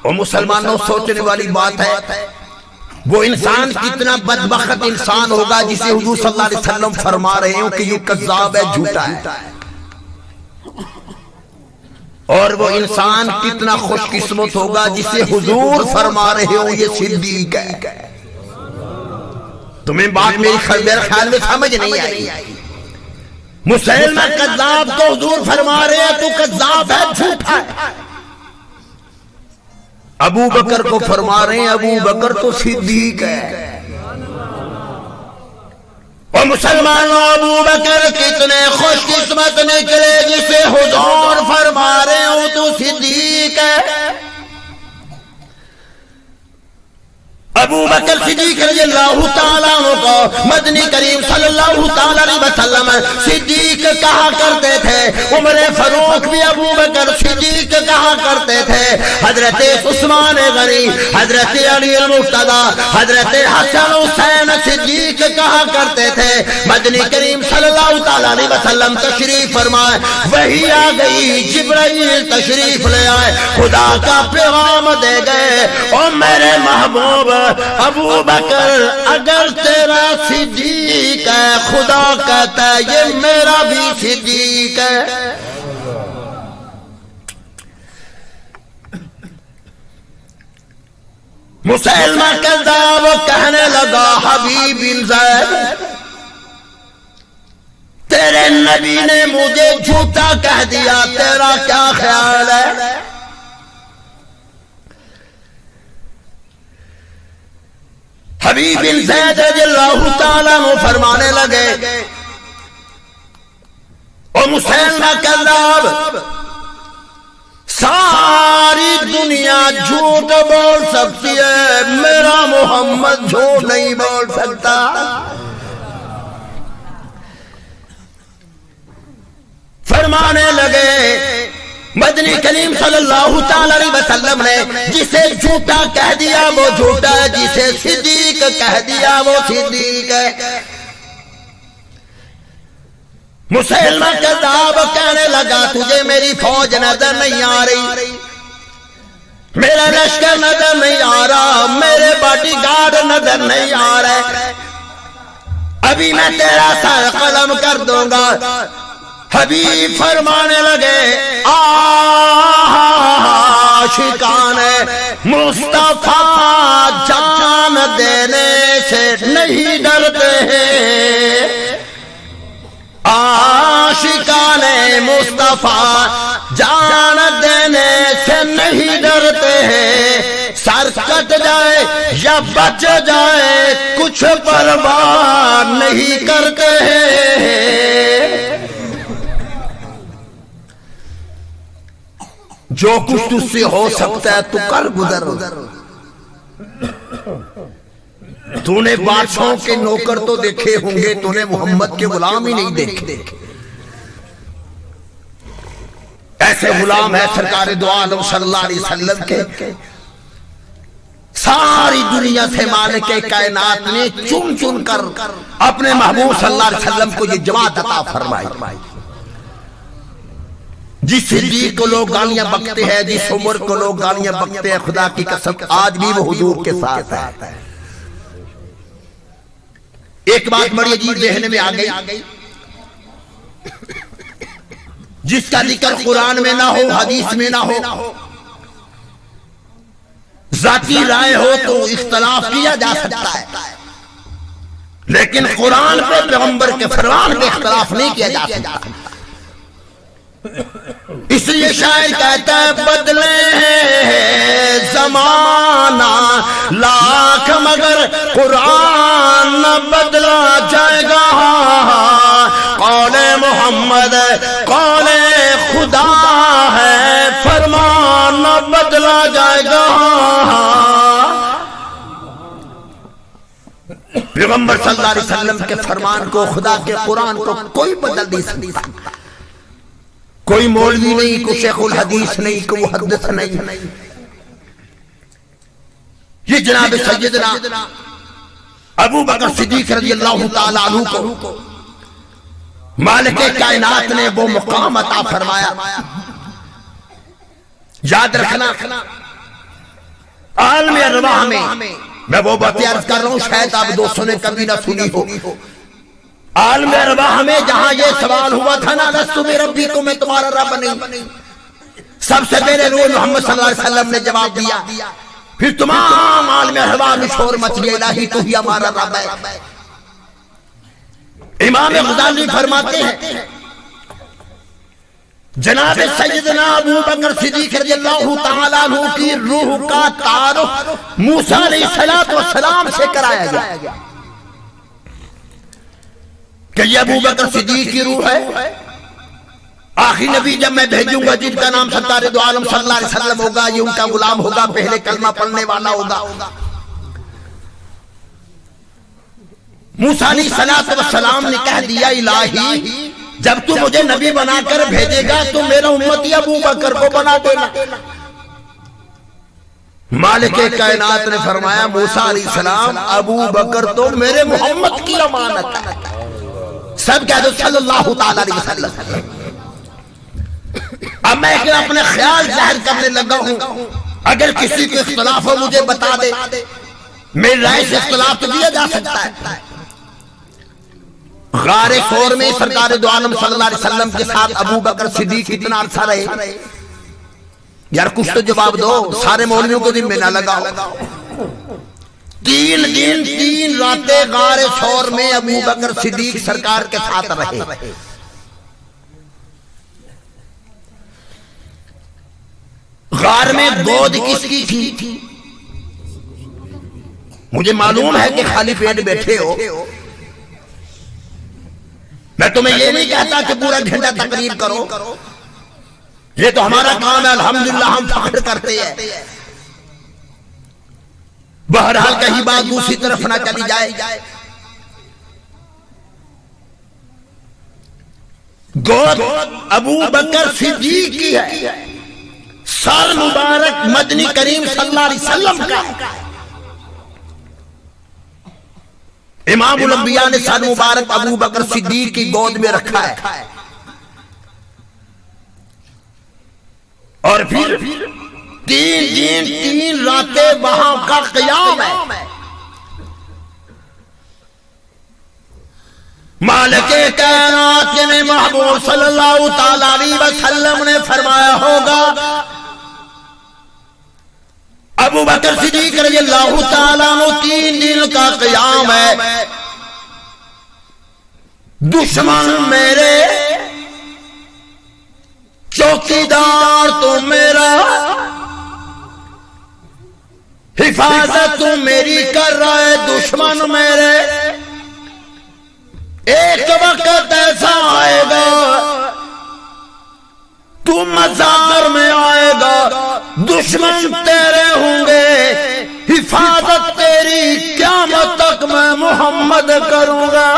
A: और मुसलमानों, सोचने वाली बात है वो इंसान कितना बदबख्त इंसान होगा जिसे हुजूर सल्लल्लाहु अलैहि वसल्लम फरमा रहे हो कि ये कज़्ज़ाब है, झूठा है। और वो इंसान कितना खुशकिस्मत होगा जिसे हुजूर फरमा रहे हो ये सिद्दीक है। तुम्हें बात मेरे ख्याल में समझ नहीं आई। मुसैलमा कज़्ज़ाब को हुजूर फरमा रहे हैं तू कज़्ज़ाब है, झूठा है। अबू बकर को फरमा रहे हैं अबू बकर तो सिद्दीक है। और मुसलमानों, अबू बकर कितने खुशकिस्मत निकले जिसे हुजूर फरमा रहे हो तू सिद्दीक है। अबू बकर सिद्दीक रज़ियल्लाहु ताला अन्हु को मदनी करीम सल्लल्लाहु ताला अलैहि वसल्लम सिद्दीक कहा करते थे। उमर फारूक भी अबू बकर सिद्दीक कहा करते थे। हजरत उस्मान गनी, हजरत अली मुर्तजा, हजरत हसन हुसैन सिद्दीक कहा करते थे। मदनी करीम सल्लल्लाहु ताला अलैहि वसल्लम तशरीफ फरमाए, वही आ गई, जिब्राइल तशरीफ ले आए, खुदा का पैगाम दे गए। और मेरे महबूब अबू बकर अगर तेरा सिद्दीक है, खुदा कहता है ये मेरा भी सिद्दीक है। मुसैलमा कज़्ज़ाब कहने लगा हबीब बिन ज़ैद, तेरे नबी ने मुझे झूठा कह दिया, तेरा क्या ख्याल है? हबीब बिन ज़ैद रज़ियल्लाहु ताला अन्हु फरमाने लगे, ओ मुसैलमा कज़्ज़ाब, सारी दुनिया झूठ बोल सकती है, मेरा मोहम्मद झूठ नहीं बोल सकता। फरमाने लगे मदनी करीम सल्लल्लाहु ताला अलैहि वसल्लम ने जिसे झूठा कह दिया वो झूठा है, जिसे सिद्दीक कह दिया वो सिद्दीक है। मुसैलमा कज़्ज़ाब कहने लगा तुझे मेरी फौज नजर नहीं आ रही, मेरा लश्कर नजर नहीं आ रहा, मेरे बॉडीगार्ड नजर नहीं आ रहे, अभी मैं तेरा सर कलम कर दूंगा। हबीब फरमाने लगे आशिकाने मुस्तफा जान देने से नहीं डरते हैं, आशिकाने मुस्तफा जान देने से नहीं डरते हैं, सर कट जाए या बच जाए कुछ परवाह नहीं करते हैं। जो कुछ तुझसे हो सकता है तू कर गुजर। तूने बादशाहों के नौकर तो देखे होंगे, तूने मोहम्मद के गुलाम ही नहीं देखे।
B: ऐसे गुलाम है सरकार दो आलम सल्लल्लाहु अलैहि वसल्लम के, सारी दुनिया से मालिक कायनात ने चुन चुन कर अपने महबूब सल्लल्लाहु अलैहि वसल्लम को ये जमात अता फरमाई। जिस सिद्दीक को लोग गालियां बकते हैं, जिस उमर को लोग गालियां बकते हैं, खुदा की कसम आज भी वो हुजूर के साथ है। एक बात बड़ी अजीब ज़हन में आ गई, जिसका जिक्र कुरान में ना हो, हदीस में ना हो, जाती राय हो तो इख्तलाफ किया जा सकता है, लेकिन कुरान पे पैगंबर के फरमान पे इख्तलाफ नहीं किया जा सकता। इसलिए शायर कहता है बदले जमाना लाख मगर कुरान न बदला जाएगा। कौले मोहम्मद कौले खुदा है, फरमान न बदला जाएगा। पैगंबर सल्लल्लाहु अलैहि वसल्लम के फरमान को, खुदा के कुरान को कोई बदल नहीं सकता। कोई मौलवी नहीं, कोई शेखुल हदीस नहीं, कोई मुहद्दिस नहीं। ये जनाब सैयदना अबू बकर सिद्दीक रज़ियल्लाहु ताला अन्हु को मालिक कायनात ने वो मुकाम अता फरमाया। याद रखना आलम अरवाह में मैं वो बातें अर्ज कर रहा हूं, शायद आप दोस्तों ने कभी ना सुनी हो। आलम अरवाह में जहां ये सवाल हुआ था ना, लस्तु बिरब्बी को, मैं तुम्हारा रब नहीं, सबसे पहले रूह मोहम्मद सल्लल्लाहु अलैहि वसल्लम ने जवाब दिया। फिर तमाम आलम अरवाह में शोर मच गया, इलाही तू ही हमारा रब है। इमाम गज़ाली फरमाते हैं जनाब सैयदना अबू बकर सिद्दीक रज़ियल्लाहु ताला अन्हु की रूह का तारुफ मूसा अलैहिस्सलाम से कराया गया कि ये अबू बकर सिद्दीक की रूह है। आखिरी नबी जब मैं भेजूंगा, जिनका नाम सरकार दो आलम सल्लल्लाहु अलैहि वसल्लम होगा, ये उनका गुलाम होगा, पहले कलमा पढ़ने वाला होगा। मूसा अलैहिस्सलाम ने कह दिया, इलाही जब तू मुझे नबी बनाकर भेजेगा तो मेरा उम्मती अबू बकर को बना देना। मालिक कायनात ने फरमाया, मूसा अलैहिस्सलाम अबू बकर तो मेरे मोहम्मद की अमानत है। सब कह दो सल्लल्लाहु ताला अलैहि वसल्लम। अब मैं अपने ख्याल जाहिर करने लगा हूं, अगर किसी को इख्तलाफ हो मुझे बता दे, मेरी राय से इख्तलाफ तो दिया जा सकता है। गारे सौर में सरकार दो आलम सल्लल्लाहु अलैहि वसल्लम के साथ अबू बकर सिद्दीक कितना अरसा रहे? यार कुछ तो जवाब दो, सारे मौलवियों को दिन में ना लगाओ। 3 दिन 3 रातें गारे सौर में अबू बकर सिद्दीक सरकार के साथ रहे। गार में गोद किसकी थी? मुझे मालूम है कि खाली पेट बैठे हो, मैं तुम्हें ये नहीं कहता कि पूरा घंटा तकरीर करो, ये तो हमारा काम है, अल्हम्दुलिल्लाह हम फख्र करते हैं। बहरहाल कहीं बात दूसरी तरफ ना चली जाए। गोद अबू बकर सिद्दीक की है, साल मुबारक मदनी करीम सल्लल्लाहु अलैहि वसल्लम का। इमाम उल अंबिया ने साल मुबारक अबू बकर सिद्दीक की गोद में रखा है। और फिर 3 दिन 3 रातें वहां का क़याम है। मालिक कायनात ने महबूब सल्लल्लाहु ताला अलैहि वसल्लम ने फरमाया होगा, अबू बकर सिद्दीक रज़ियल्लाहु ताला अन्हु 3 दिन का क़याम है। दुश्मन मेरे, चौकीदार तो मेरा, हिफाजत तो मेरी कर रहा है दुश्मन मेरे। एक वक्त ऐसा आएगा तू मजार में आएगा, दुश्मन तेरे होंगे, हिफाजत तेरी क़यामत तक मैं मोहम्मद करूंगा।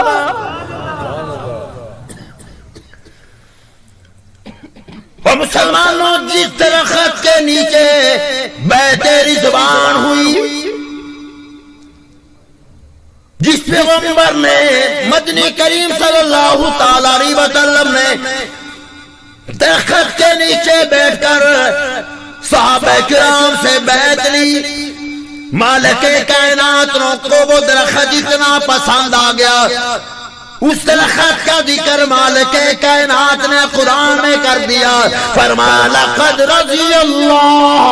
B: मुसलमानों, जिस दरख्त के नीचे बैते रिज़वान हुई, जिस पैगंबर ने मदनी करीम सल्लल्लाहु ताला अलैहि वसल्लम ने दरख्त के नीचे बैठकर सहाबा किराम से बैत ली, मालिके कायनात को वो दरख्त इतना पसंद आ गया, उस दरख्त का जिक्र मालिके कायनात ने कुरान में कर दिया। फरमाया लक़द रज़ियल्लाहु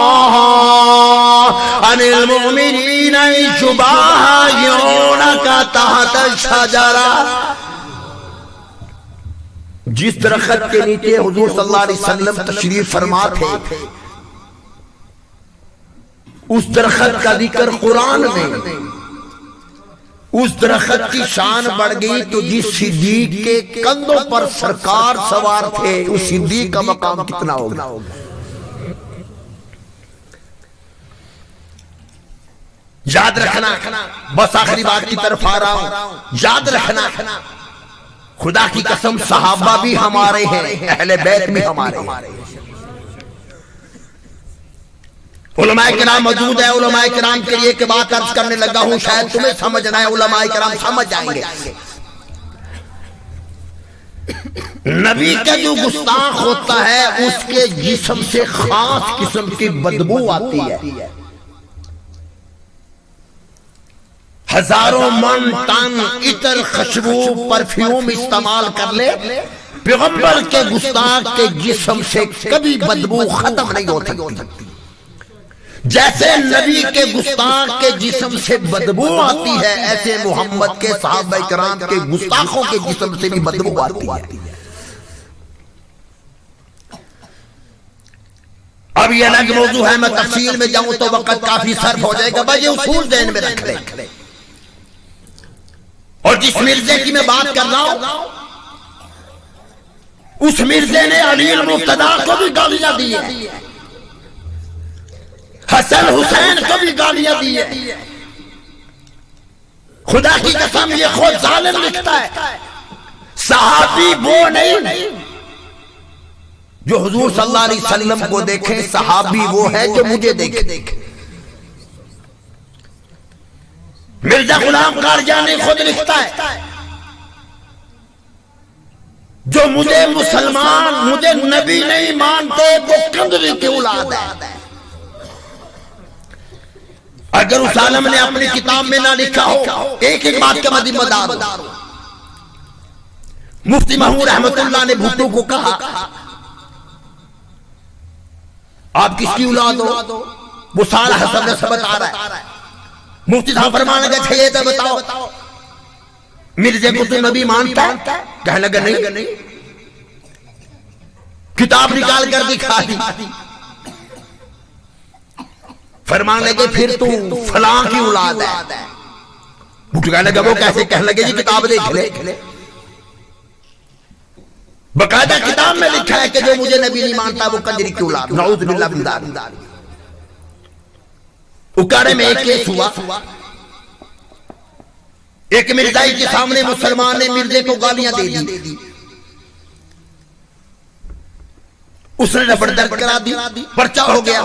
B: अनिल मुमिनीना इज़ युबायिऊनका तहत शजरा। जिस दरख्त के नीचे हुजूर सल्लल्लाहु अलैहि वसल्लम तशरीफ फरमा थे, उस दरख्त का जिक्र कुरान में, उस दरख्त की शान बढ़ गई तो जिस सिद्दीक के कंधों पर सरकार सवार थे, उस सिद्दीक का मकाम कितना होगा। याद रखना, बस आखिरी बात की तरफ आ रहा हूं, याद रखना, खुदा की कसम सहाबा भी हमारे हैं, अहले बैत भी हमारे हैं। उलमाए किराम मौजूद है, उलमाए किराम के लिए एक बात अर्ज करने लगा हूं, शायद तुम्हें समझना है, उलमाए किराम समझ जाएंगे। नबी का जो गुस्ताख होता है उसके जिस्म से खास किस्म की बदबू आती है, हजारों मन टन इतर खुशबू परफ्यूम इस्तेमाल कर ले, पैगंबर के गुस्ताख के जिस्म से कभी बदबू खत्म नहीं हो सकती। जैसे नबी के गुस्ताख के जिस्म से बदबू आती है, ऐसे मोहम्मद के सहाबा किराम के गुस्ताखों के जिस्म से भी बदबू आती है। अब ये अलग मौजू है, मैं तफसील में जाऊं तो वक्त काफी सर्फ हो जाएगा, बस ये उसूल ज़हन में रख ले। और जिस मिर्जे की मैं बात कर रहा हूं, उस मिर्जे ने अली मुर्तदा को भी गालियां दी है, हसन हुसैन को भी गालियां दी है। खुदा की कसम ये खुद जालिम लिखता है, सहाबी वो नहीं जो हुजूर सल्लल्लाहु अलैहि वसल्लम को देखे, सहाबी वो है जो मुझे देखे। मिर्जा गुलाम कादियानी खुद लिखता है, जो मुझे मुसलमान, मुझे नबी नहीं मानते वो कंजरी की औलाद है। अगर उस आलम ने अपनी किताब में ना लिखा हो, एक एक बात का जिम्मेदार हो। मुफ्ती महमूद रहमतुल्लाह ने भुट्टो को कहा, आप किसकी औलाद हो? वो सारा हसब नस्ब बता रहा है। मुफ्ती साहब फरमाने लगे, ये तो बताओ मिर्जे को तो नबी मानता है? कहने लगा नहीं। किताब निकाल कर दिखा दी। फरमान लगे फिर तू फलां की औलाद है। कहने लगा वो कैसे? कहने लगे जी किताब देख ले, बकायदा किताब में लिखा है कि जो मुझे नबी नहीं मानता वो कंजरी की औलाद। नाउज़ बिल्लाह मिन ज़ालिक। उकाड़े में एक केस हुआ, एक मिर्जाई के सामने मुसलमान ने मिर्जे को गालियां दे दी, उसने रफड़ दर्द करा दी, पर्चा हो गया।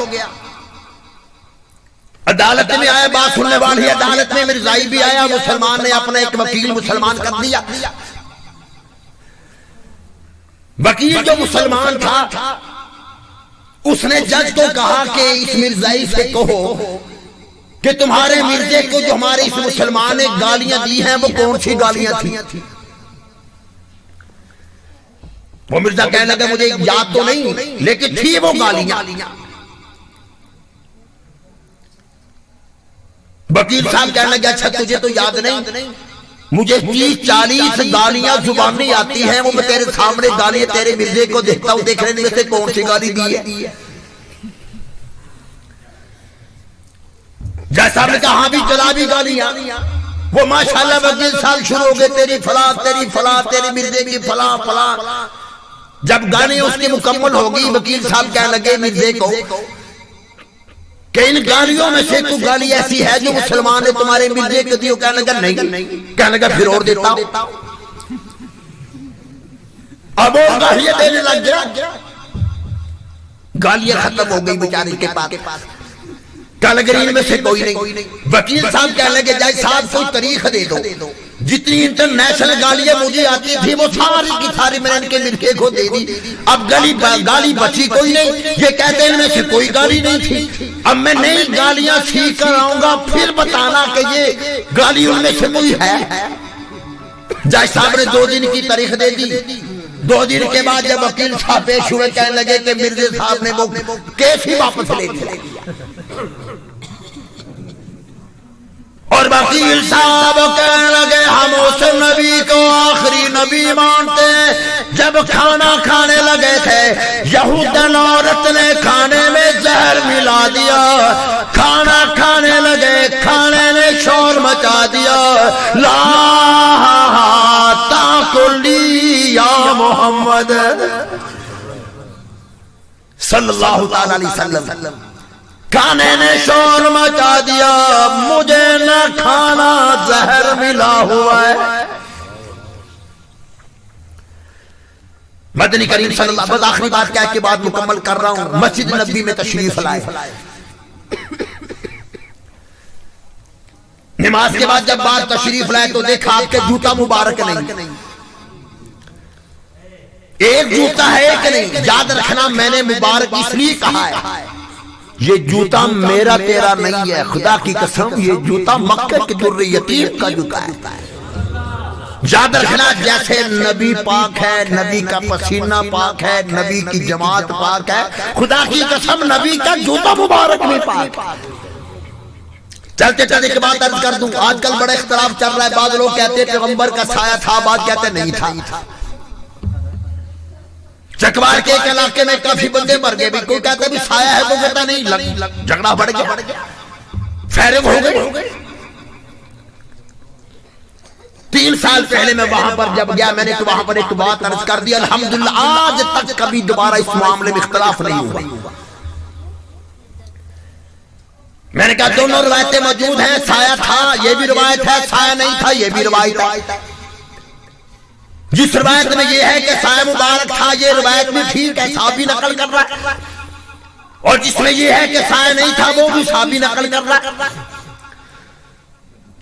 B: अदालत में आया, बात सुनने वाली अदालत में मिर्जाई भी आया, मुसलमान ने अपना एक वकील मुसलमान कर दिया। वकील जो मुसलमान था उसने जज को कहा कि इस मिर्जाई से कहो कि तुम्हारे मिर्जे को जो हमारे इस मुसलमान ने गालियां दी हैं वो कौन सी गालियां थी? वो मिर्जा कहने लगा मुझे याद तो नहीं, लेकिन थी वो गालियां। वकील साहब कहने लगे अच्छा तुझे तो याद नहीं, मुझे 30-40 गालियां जुबानी आती हैं, वो मैं तेरे सामने गालियां तेरे मिर्जे को देखता हूं, देखने में से कौन सी गाली दी है? जैसा आपने कहा हाँ भी चला भी गालियां, वो माशाल्लाह वकील साहब शुरू हो गए, तेरी फला तेरी मिर्जे की फला। जब गाने उसकी मुकम्मल हो गई, वकील साहब कहने लगे मिर्जे को कि इन गालियों में से कुछ गाली ऐसी है जो मुसलमान ने तुम्हारे मिर्जे को दी। कहने लगा नहीं, कहने लगा फिर और देता हूं। अब वो गालियां देने लग गया। गालियां खत्म हो गई बेचारे के पास। कलग्रीन में से कोई नहीं। वकील साहब कहने लगे जज साहब कोई तारीख दे दो। जितनी इंटरनेशनल गालियां मुझे आती थी वो सारी की सारी मैंने इनके मिलके को दे दी। अब गाली बची कोई नहीं। ये कहते इनमें से कोई गाली नहीं थी। अब मैं नई गालियां सीख कर आऊंगा, फिर बताना कि ये गाली उनमें से कोई है। जज साहब ने 2 दिन की तारीख दे दी। 2 दिन के बाद जब वकील साहब पेश हुए कहने लगे कि मिर्जे साहब ने वो केस ही वापस ले लिया। और वकील साहब कहने लगे हम उस नबी को आखिरी नबी मानते हैं। जब खाना खाने लगे थे यहूदन औरत ने खाने में जहर मिला दिया। खाना खाने लगे, खाने ने शोर मचा दिया। ला ताकुली या मोहम्मद सल्लल्लाहु अलैहि वसल्लम। खाने ने शोर मचा दिया, मुझे न खाना जहर मिला हुआ है। मदनी करीम सल्लल्लाहु अलैहि वसल्लम आखिरी बात क्या के बाद मुकम्मल कर रहा हूं। मस्जिद नबी में तशरीफ लाए। नमाज के बाद जब बाहर तशरीफ लाए तो देखा आपके जूता मुबारक नहीं। एक जूता है कि नहीं। याद रखना मैंने मुबारक इसलिए कहा है, ये जूता मेरा तेरा नहीं है, खुदा की कसम ये जूता मक्के के दुर्रे यतीम का जूता है। याद रखना जैसे नबी पाक है, नबी का पसीना पाक है, नबी की जमात पाक है, खुदा की कसम नबी का जूता मुबारक भी पाक। चलते चलते के बाद अर्ज कर दूं, आजकल बड़ा इख्तलाफ चल रहा है। बाद लोग कहते हैं पैगंबर का साया था, बाद कहते नहीं था। चकवार के एक इलाके में काफी बंदे मर गए। कोई कहता भी साया है, वो कहता नहीं, झगड़ा बढ़ गया, फैरग हो गए। 3 साल पहले मैं वहां पर जब गया मैंने तो वहां पर एक बात अर्ज कर दी। अल्हम्दुलिल्लाह आज तक कभी दोबारा इस मामले में इख्तलाफ नहीं हुआ। मैंने कहा दोनों रिवायतें मौजूद हैं। साया था ये भी रिवायत है, साया नहीं था ये भी रिवायत है। जिस रिवायत में ये है कि साया मुबारक था ये रिवायत भी ठीक है, साहबी नकल कर रहा है। और जिसमें ये है कि साया नहीं था वो भी साहबी नकल कर रहा है।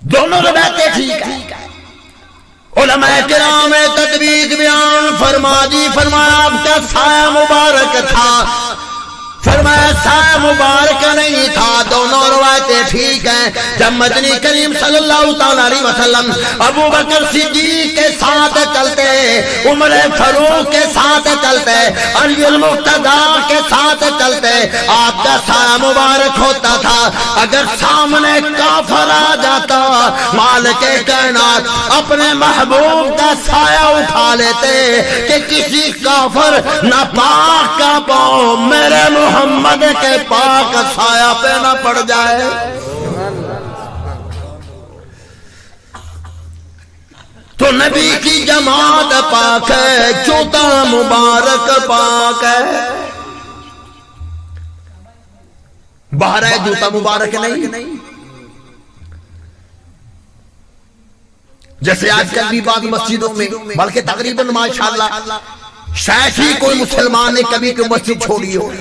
B: दोनों रिवायतें ठीक है। उलमाए किराम ने तदबीक बयान फरमा दी। फरमाया आपका साया मुबारक था, फरमाया साया मुबारक नहीं था। दोनों रवायतें ठीक हैं। जब मदनी करीम सल्लल्लाहु अलैहि वसल्लम अबू बकर सिद्दीक के साथ चलते, उमर फारूक के साथ चलते, अली मुर्तजा के साथ चलते, आपका साया मुबारक होता था। अगर सामने काफिर आ जाता मालिक कायनात अपने महबूब का साया उठा लेते कि किसी काफिर नापाक का पांव मेरे मोहम्मद के पाक साया पे ना पड़ जाए। तो नबी की जमात पाक है, जूता मुबारक पाक है। बाहर है जूता मुबारक नहीं। जैसे आजकल भी बाद मस्जिदों में, बल्कि तकरीबन माशाअल्लाह शायद ही कोई मुसलमान ने कभी कोई मस्जिद छोड़ी हो।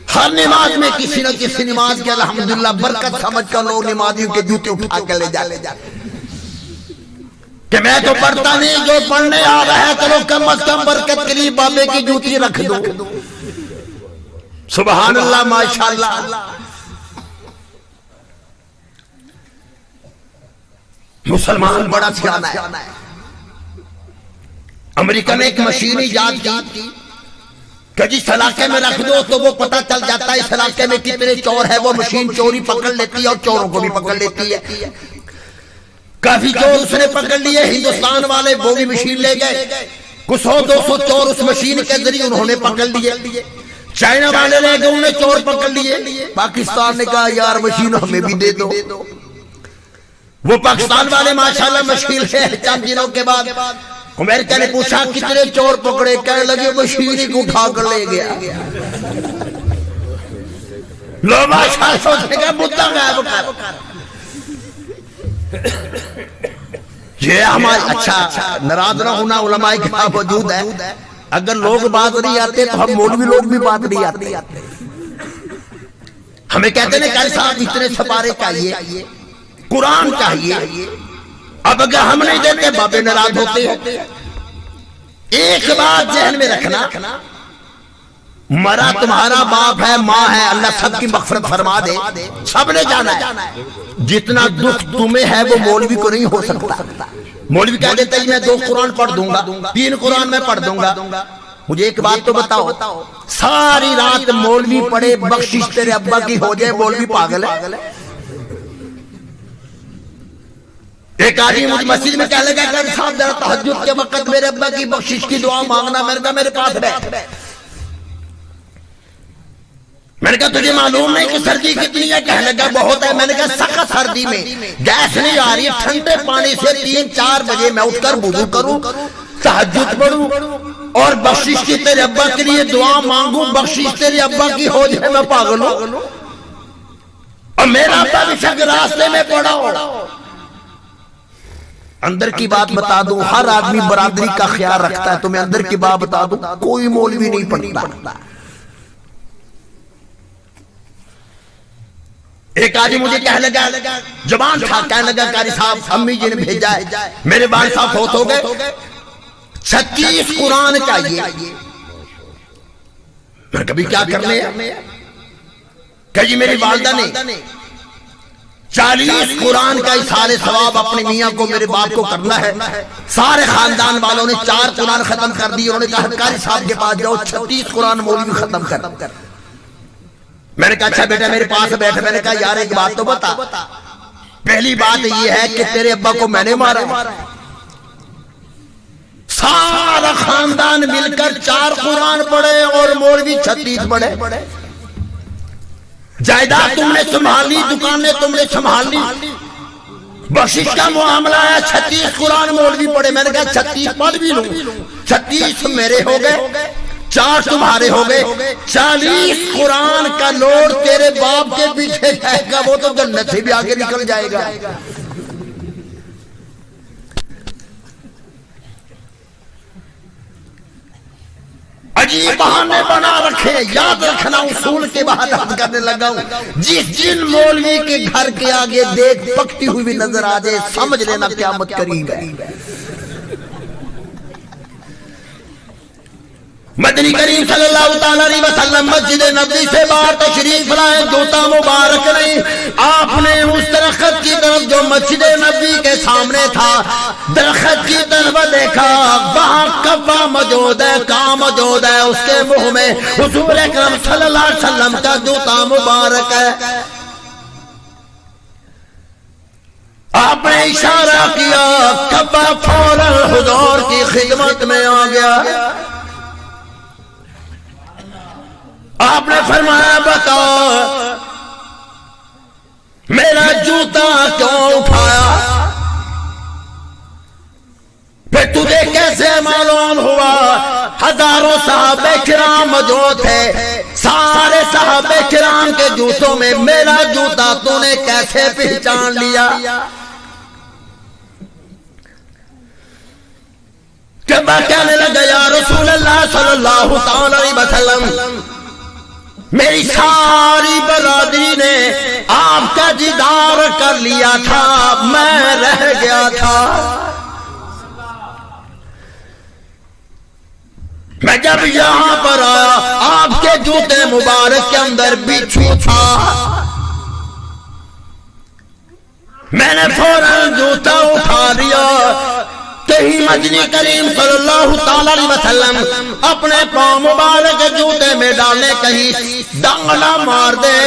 B: हर नमाज में किसी न किसी नमाज के अल्हम्दुलिल्लाह बरकत समझ कर लोग नमाजियों के जूते उठा के ले जा कि मैं तो पढ़ता नहीं, जो पढ़ने आ रहा है चलो कम अज कम बरकत के लिए बाबे की जूती रख दो। सुभान अल्लाह माशाअल्लाह। मुसलमान बड़ा सियाना है। अमेरिका ने एक मशीन ईजाद की कि जिस इलाके में रख दो तो वो पता चल जाता है इस इलाके में कितने चोर है। वो मशीन चोरी पकड़ लेती है और चोरों को भी पकड़ लेती है। काफी चोर उसने पकड़ लिए, हिंदुस्तान वाले वो भी मशीन ले गए। कुछ 100-200 चोर उस मशीन के जरिए उन्होंने पकड़ लिए। चाइना वाले ले गए, उन्हें चोर पकड़ लिए। पाकिस्तान ने कहा यार मशीन हमें भी दे दो। वो पाकिस्तान वाले माशाल्लाह मशीन से चंद दिनों के बाद अमेरिका ने पूछा कितने चोर पकड़े, कहने लगे मशीन को उठा कर ले गया। लोग माशाल्लाह सोचने का मुद्दा गायब। ये हमारे अच्छा नाराज ना होना, उलमाए किराम मौजूद है। अगर लोग बात नहीं आते तो हम मौलवी लोग भी बात नहीं आते। हमें कहते हैं कारी साहब इतने सपारे चाहिए, कुरान चाहिए। अब अगर हम नहीं देते बाबे नाराज होते हैं। एक बात जहन में रखना, मरा तुम्हारा बाप है, माँ है, अल्लाह सबकी मग़फ़िरत फरमा दे, सबने जाना है। जितना दुख तुम्हें है वो मौलवी को नहीं हो सकता। मौलवी कह देता है मैं 2 कुरान पढ़ दूंगा, 3 कुरान में पढ़ दूंगा। मुझे एक बात तो बताओ, सारी रात मौलवी पढ़े बख्शिश तेरे अब्बा की हो जाए, मौलवी पागल है? एक आदमी मुझे मस्जिद में कह लगा कर साहब जरा तहज्जुद के वक्त मेरे अब्बा की बख्शिश की दुआ मांगना। मेरे पास बैठ। मैंने कहा तुझे मालूम नहीं कि सर्दी कितनी है? कहने लगा बहुत है। मैंने कहा सख्त सर्दी में गैस नहीं आ रही है, ठंडे पानी से 3-4 बजे मैं उठकर वुजू करूं, तहज्जुद पढ़ूं और बख्शिश की तेरे अब्बा के लिए दुआ मांगू, बख्शिश तेरे अब्बा की हो जाए, मैं पागल हूं? और मेरा अब्बा भी शक रास्ते में पड़ा हो। अंदर की बात बता दूं, हर आदमी बरादरी का ख्याल रखता है। तुम्हें अंदर की बात बता दूं, कोई मौलवी नहीं पढ़ता। एक आदमी मुझे कहने लगा, जवान था, कहने लगा कारी साहब अम्मी जी ने भेजा है, मेरे बाल साहब फौत हो गए, 36 कुरान चाहिए। मैं कभी क्या करने कही मेरी वालदा ने 40 कुरान का इशारे सवाब अपने मियाँ को मेरे बाप को करना है। सारे खानदान वालों ने 4 कुरान खत्म कर दिए। उन्होंने कहा कारी साहब के पास जाओ, 36 कुरान मौलवी खत्म कर। मैंने कहा अच्छा बेटा मेरे पास बैठ। मैंने कहा यार एक बात तो बता, पहली बात यह है कि तेरे अब्बा को मैंने मारा। सारा खानदान मिलकर 4 कुरान पढ़े और मौलवी 36 पढ़े। जायदाद तुमने संभाली, दुकानें तुमने संभाली, बख्शिश का मामला है, 36 कुरान मौलवी पढ़े। मैंने कहा 36 पढ़ भी लूं, 36 मेरे हो गए, 4 तुम्हारे हो गए, 40 कुरान का लोड तेरे बाप के पीछे जाएगा, वो तो जन्नत से भी आगे निकल जाएगा। अजीब बहाने बना रखे। याद रखना, उसूल के बाहर बात करने लगा हूं। जिस जिन मौलवी के घर के आगे देख पकती हुई भी नजर आ जाए, समझ लेना क़यामत करीब है। मदनी करीम सल्लल्लाहु अलैहि वसल्लम मस्जिद नबी से बाहर तशरीफ लाए, जूता मुबारक नहीं। आपने उस दरख्त की तरफ जो मस्जिद नबी के सामने था, दरख्त की तरफ देखा, वहां कब्बा मौजूद है, काम मौजूद है, उसके मुंह में हुजूर अकरम सल्लल्लाहु अलैहि वसल्लम का जूता मुबारक है। आपने इशारा किया, कब्बा फौरन हुजूर की खिदमत में आ गया। आपने फरमाया बताओ मेरा जूता क्यों उठाया? फिर तुझे कैसे मालूम हुआ? हजारों सहाबे किराम मौजूद थे, सारे सहाबे किराम के जूतों में मेरा जूता तूने कैसे पहचान लिया? जब कहने लगा या रसूल अल्लाह सल्लल्लाहु अलैहि वसल्लम, मेरी सारी बरादरी ने आपका दीदार कर लिया था, मैं रह गया था। मैं जब यहां पर आया, आपके जूते मुबारक के अंदर बिच्छू था। मैंने फौरन जूता उठा लिया। कहीं मदनी करीम सल्लल्लाहु अलैहि वसल्लम अपने पांव मुबारक जूते में डालने, कहीं डंगला मार दे।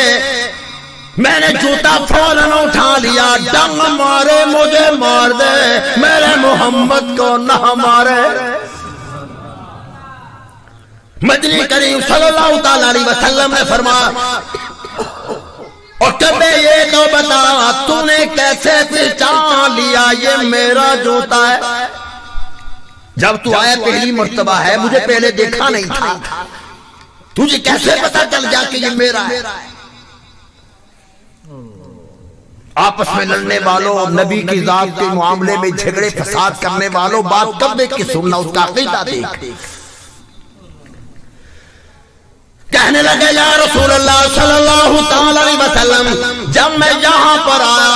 B: मैंने जूता फौरन उठा लिया, डंग मारे मुझे मार दे, मेरे मोहम्मद को ना मारे। मदनी करीम सल्लल्लाहु अलैहि वसल्लम ने फरमाया, और कभी ये तो बता तूने कैसे पहचान लिया ये मेरा जूता है? जब तू आया पहली मर्तबा है, मुझे पहले देखा नहीं था, तुझे कैसे पता चल गया कि ये मेरा है? आपस में लड़ने वालों, नबी की जात के मामले में झगड़े फसाद करने वालों, बात कब की सुनना, उसका अकीदा देख। कहने लगे या रसूल अल्लाह सल्लल्लाहु ताला अलैहि वसल्लम, जब मैं यहां पर आया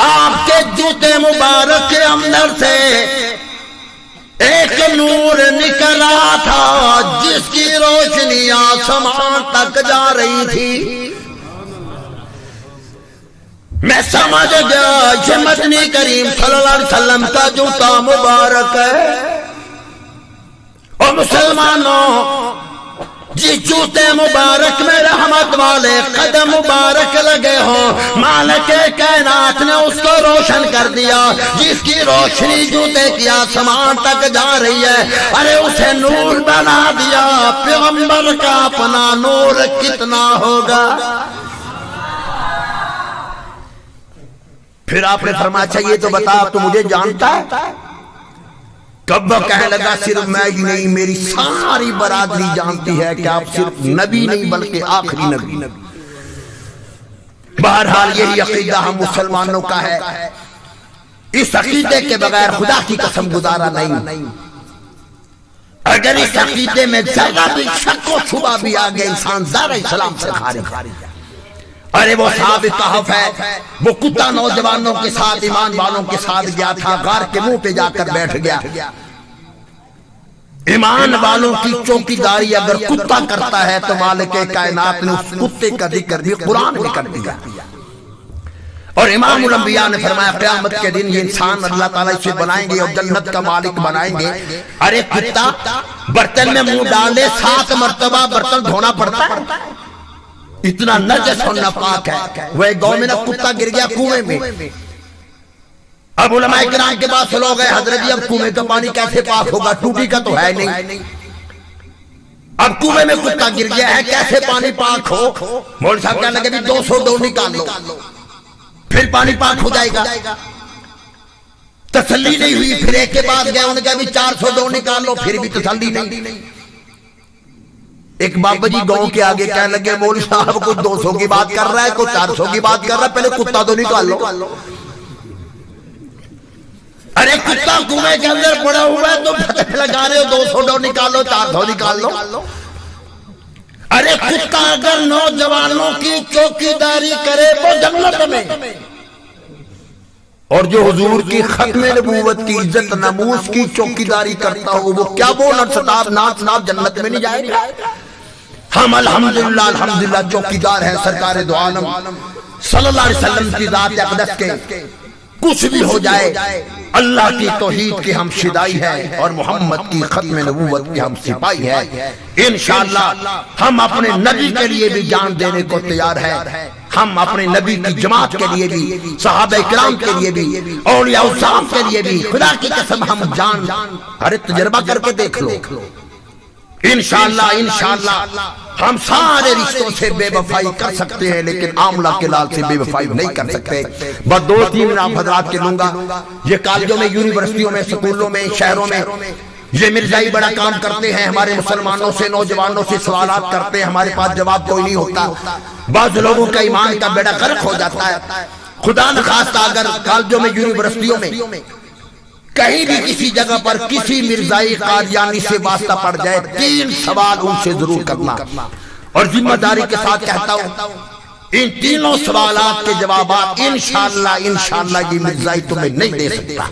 B: आपके जूते मुबारक के अंदर से एक नूर निकल रहा था जिसकी रोशनी आसमान तक जा रही थी। मैं समझ गया ये मदनी करीम सल्लल्लाहु अलैहि वसल्लम का जूता मुबारक है। और मुसलमानों, जिस जूते मुबारक में रहमत वाले कदम मुबारक लगे हो, मालिक कायनात ने उसको रोशन कर दिया। जिसकी रोशनी जूते की आसमान तक जा रही है, अरे उसे नूर बना दिया। पैगंबर का अपना नूर कितना होगा। फिर आपने फरमाया अच्छा ये तो बता, आप तो मुझे जानता है। कब वो कहने लगा सिर्फ मैं ही नहीं, मेरी सारी बरादरी जानती है कि आप सिर्फ नबी नहीं बल्कि आखिरी नबी। बहरहाल यही अकीदा हम मुसलमानों का है। इस अकीदे के बगैर खुदा की कसम गुजारा नहीं। अगर इस अकीदे में जरा भी शक व शुबा भी आ गया, इंसान ज़ारा इस्लाम से खारिज। अरे वो साहब कहफ है, वो कुत्ता नौजवानों के साथ, ईमान वालों के साथ गया था, गार के मुंह पे जाकर बैठ गया। ईमान वालों की चौकीदारी अगर कुत्ता करता है तो मालिक कायनात ने उस कुत्ते का जिक्र भी कुरान में कर दिया। और इमाम उल अंबिया ने फरमाया क़यामत के दिन ये इंसान अल्लाह ताला इसे बनाएंगे और जन्नत का मालिक बनाएंगे। अरे कुत्ता बर्तन में मुंह डाले 7 मरतबा बर्तन धोना पड़ता है, इतना नजस और नापाक है। वह गांव में ना कुत्ता गिर गया कुएं में। अब उलमाए किराम के पास लोग गए, हजरत जी अब कुएं का पानी कैसे पाक होगा, टूटी का तो है नहीं। अब कुएं में कुत्ता गिर गया है, कैसे पानी पाक हो। मौलवी साहब कहने लगे भी 200 डो निकाल लो फिर पानी पाक हो जाएगा। तसल्ली नहीं हुई, फिर एक के बाद गए, उन्होंने कहा भी 400 डो निकाल लो, फिर भी तसल्ली नहीं। एक बाबा जी गांव के आगे कहने लगे मौलवी साहब को 200 की बात कर रहा है, को 400 की बात कर रहा है, पहले कुत्ता तो निकाल लो। अरे कुत्ता कुएं के अंदर पड़ा हुआ है तो फतह लगा रहे हो, 200 डो निकालो, 400 निकाल लो। अरे कुत्ता अगर नौजवानों की चौकीदारी करे तो जन्नत में, और जो हुजूर की खत्म नबूवत की इज्जत नमूस की चौकीदारी करता हो, वो क्या वो नटसताब नाच जन्नत में नहीं जाएगा। हम अल्हम्दुलिल्लाह अल्हम्दुलिल्लाह चौकीदार हैं सरकार दो आलम सल्लल्लाहु अलैहि वसल्लम की जात अक़दस के। कुछ भी हो जाए अल्लाह की तौहीद के हम शिदाई है और मोहम्मद की खत्म नबूवत के हम सिपाही है। इंशाअल्लाह हम अपने नबी के लिए भी जान देने को तैयार है। हम अपने नबी की जमात के लिए भी, सहाबा इकराम के लिए भी, औलिया उज़्ज़ाम के लिए भी, खुदा की कसम हम जान, अरे तजर्बा करके देख लो। इंशाअल्लाह हम सारे रिश्तों से बेवफाई कर सकते हैं, लेकिन आमला के लाल से बेवफाई नहीं कर सकते। बस 2-3 नाम हजरात के लूंगा। ये कॉलेजों में, यूनिवर्सिटियों में, स्कूलों में, शहरों में ये मिर्जाई बड़ा काम करते हैं। हमारे मुसलमानों से, नौजवानों से सवालात करते हैं, हमारे पास जवाब कोई नहीं होता। बाज़ लोगों का ईमान का बेड़ा गर्क हो जाता है। खुदा न खास्ता अगर कॉलेजों में, यूनिवर्सिटियों में कहीं भी किसी जगह पर किसी मिर्जाई कादियानी से वास्ता पड़ जाए, 3 सवाल उनसे जरूर करना। और जिम्मेदारी के साथ कहता हूं, इन तीनों सवालात के जवाब इंशाअल्लाह ये मिर्जाई तुम्हें नहीं दे सकता।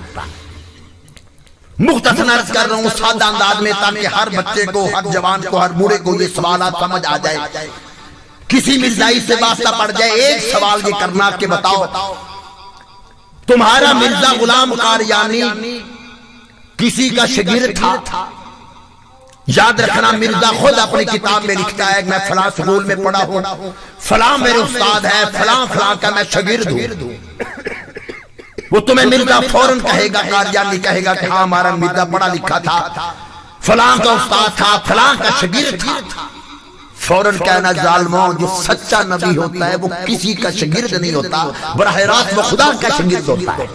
B: मुख्तसर अर्ज कर रहा हूं सादा अंदाज में, ताकि हर बच्चे को, हर जवान को, हर बूढ़े को ये सवालात समझ आ जाए। किसी मिर्जाई से वास्ता पड़ जाए, एक सवाल ये करना कि बताओ तुम्हारा मिर्जा गुलाम कादियानी किसी का शागिर्द था? याद रखना, मिर्जा खुद अपनी किताब में लिखता है मैं फलां स्कूल में पढ़ा हूं, फलां मेरे उस्ताद है, फलां का मैं शागिर्द हूं। वो तुम्हें मिर्जा फौरन कहेगा, कादियानी कहेगा कि हाँ हमारा मिर्जा पढ़ा लिखा था, फलां का उस्ताद था, फलां का शागिर्द था। फौरन कहना जालिमों, जो सच्चा नबी होता है वो किसी का शागिर्द नहीं होता, बराह रास्त वो खुदा का शागिर्द होता है।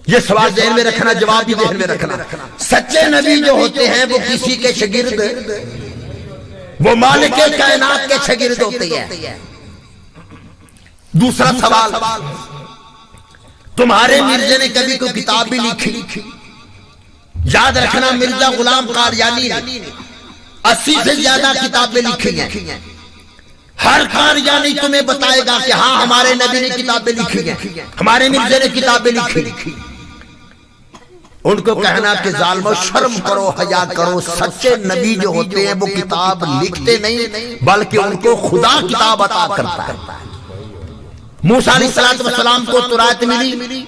B: ये सवाल ज़हन में रखना, जवाब भी ज़हन में रखना। सच्चे नबी जो होते हैं वो किसी के शागिर्द, वो मालिक कायनात के शागिर्द होते हैं। दूसरा सवाल, तुम्हारे मिर्जे ने कभी कोई किताब भी लिखी? याद रखना, मिर्जा गुलाम कादियानी 80 से ज्यादा किताबें लिखी हैं। हर कादियानी तुम्हें बताएगा कि हाँ हमारे नबी ने किताबें लिखी हैं, हमारे मिर्जे ने किताबें लिखी। उनको कहना कि जालिमो शर्म करो, हया करो। सच्चे नबी जो होते हैं वो किताब लिखते नहीं बल्कि उनको खुदा किताब अता करता है। मूसा अलैहिस्सलाम को तौरात मिली,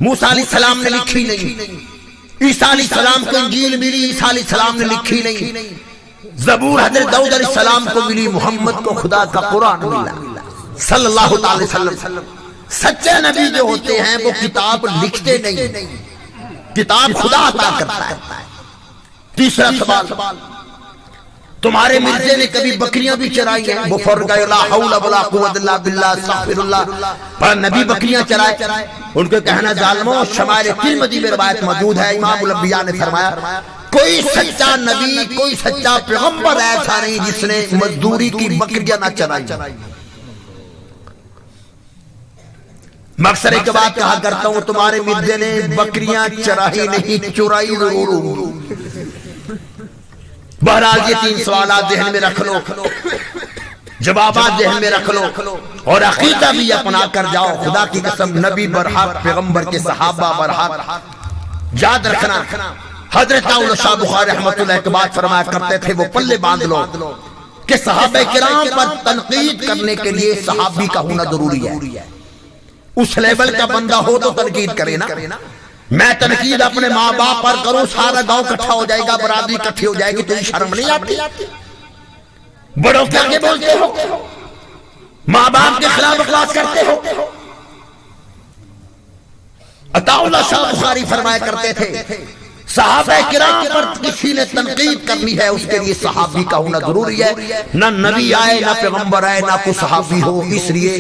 B: मूसा अलैहिस्सलाम ने लिखी नहीं। ईसा अलैहिस्सलाम को इंजील मिली, ईसा अलैहिस्सलाम ने लिखी नहीं। ज़बूर हज़रत दाऊद अलैहिस्सलाम को मिली, मोहम्मद को खुदा का कुरान मिला सल्लल्लाहु अलैहि वसल्लम। सच्चे नबी जो होते हैं वो किताब लिखते नहीं, किताब खुदा अता करता है। तीसरा सवाल, तुम्हारे मिर्जे ने कभी बकरियां भी चराई हैं? वो फरगए ला हौला वला कुव्वत इल्ला बिल्लाह अस्तगफिरुल्लाह, पर नबी बकरियां चराए। उनको कहना जालिमो शमाइल तिरमिज़ी में रिवायत मौजूद है, इमामुल अंबिया ने फरमाया कोई सच्चा नबी, कोई सच्चा पैगंबर ऐसा नहीं जिसने मजदूरी की बकरियां ना चराई। मकसद एक बात कहा करता हूं, तुम्हारे मिर्जे ने बकरियां चराई नहीं, चुराई जरूर। बहरहाल ये 3 सवाल ज़हन में रख लो, जवाब ज़हन में रख लो और अकीदा भी अपना कर जाओ। खुदा की कसम नबी बरहक, पैगंबर के सहाबा बरहक। याद रखना हजरत शाह बुखारी रहमतुल्लाह के बात फरमाया करते थे, वो पल्ले बांध लो कि सहाबा किराम पर तनकीद करने के लिए सहाबी का होना जरूरी है। उस लेवल का बंदा हो तो तनकीद करे ना। मैं तनकीद अपने माँ बाप पर करूं, सारा गांव इकट्ठा हो जाएगा, बरादरी इकट्ठी हो जाएगी, तो शर्म नहीं आती? बड़ों के आगे बोलते हो, माँ बाप के खिलाफ बकवास करते हो। अताउल्लाह शाह बुखारी फरमाया करते थे सहाबा किराम पर किसी ने तनकीद करनी है उसके लिए सहाबी का होना जरूरी है। ना नबी आए, ना पैगंबर आए, ना कोई सहाबी हो। इसलिए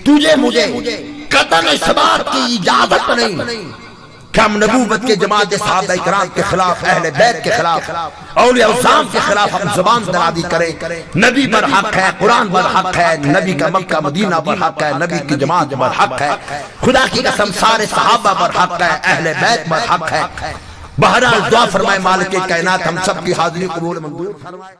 B: तुझे मुझे कतन इस बात की इजाजत नहीं कि हम नबूवत के जमात सहाबा किराम के खिलाफ, अहले बैत के खिलाफ, औलिया उज़्ज़ाम के खिलाफ हम ज़बान दराज़ी करें। नबी पर हक है, कुरान पर हक है, नबी का मक्का मदीना पर हक है, नबी की जमात पर हक है, खुदा की कसम सारे सहाबा पर हक है, अहले बैत पर हक है। बहरहाल दुआ फरमाए मालिक कायनात हम सब की हाजिरी कबूल मंजूर फरमाए।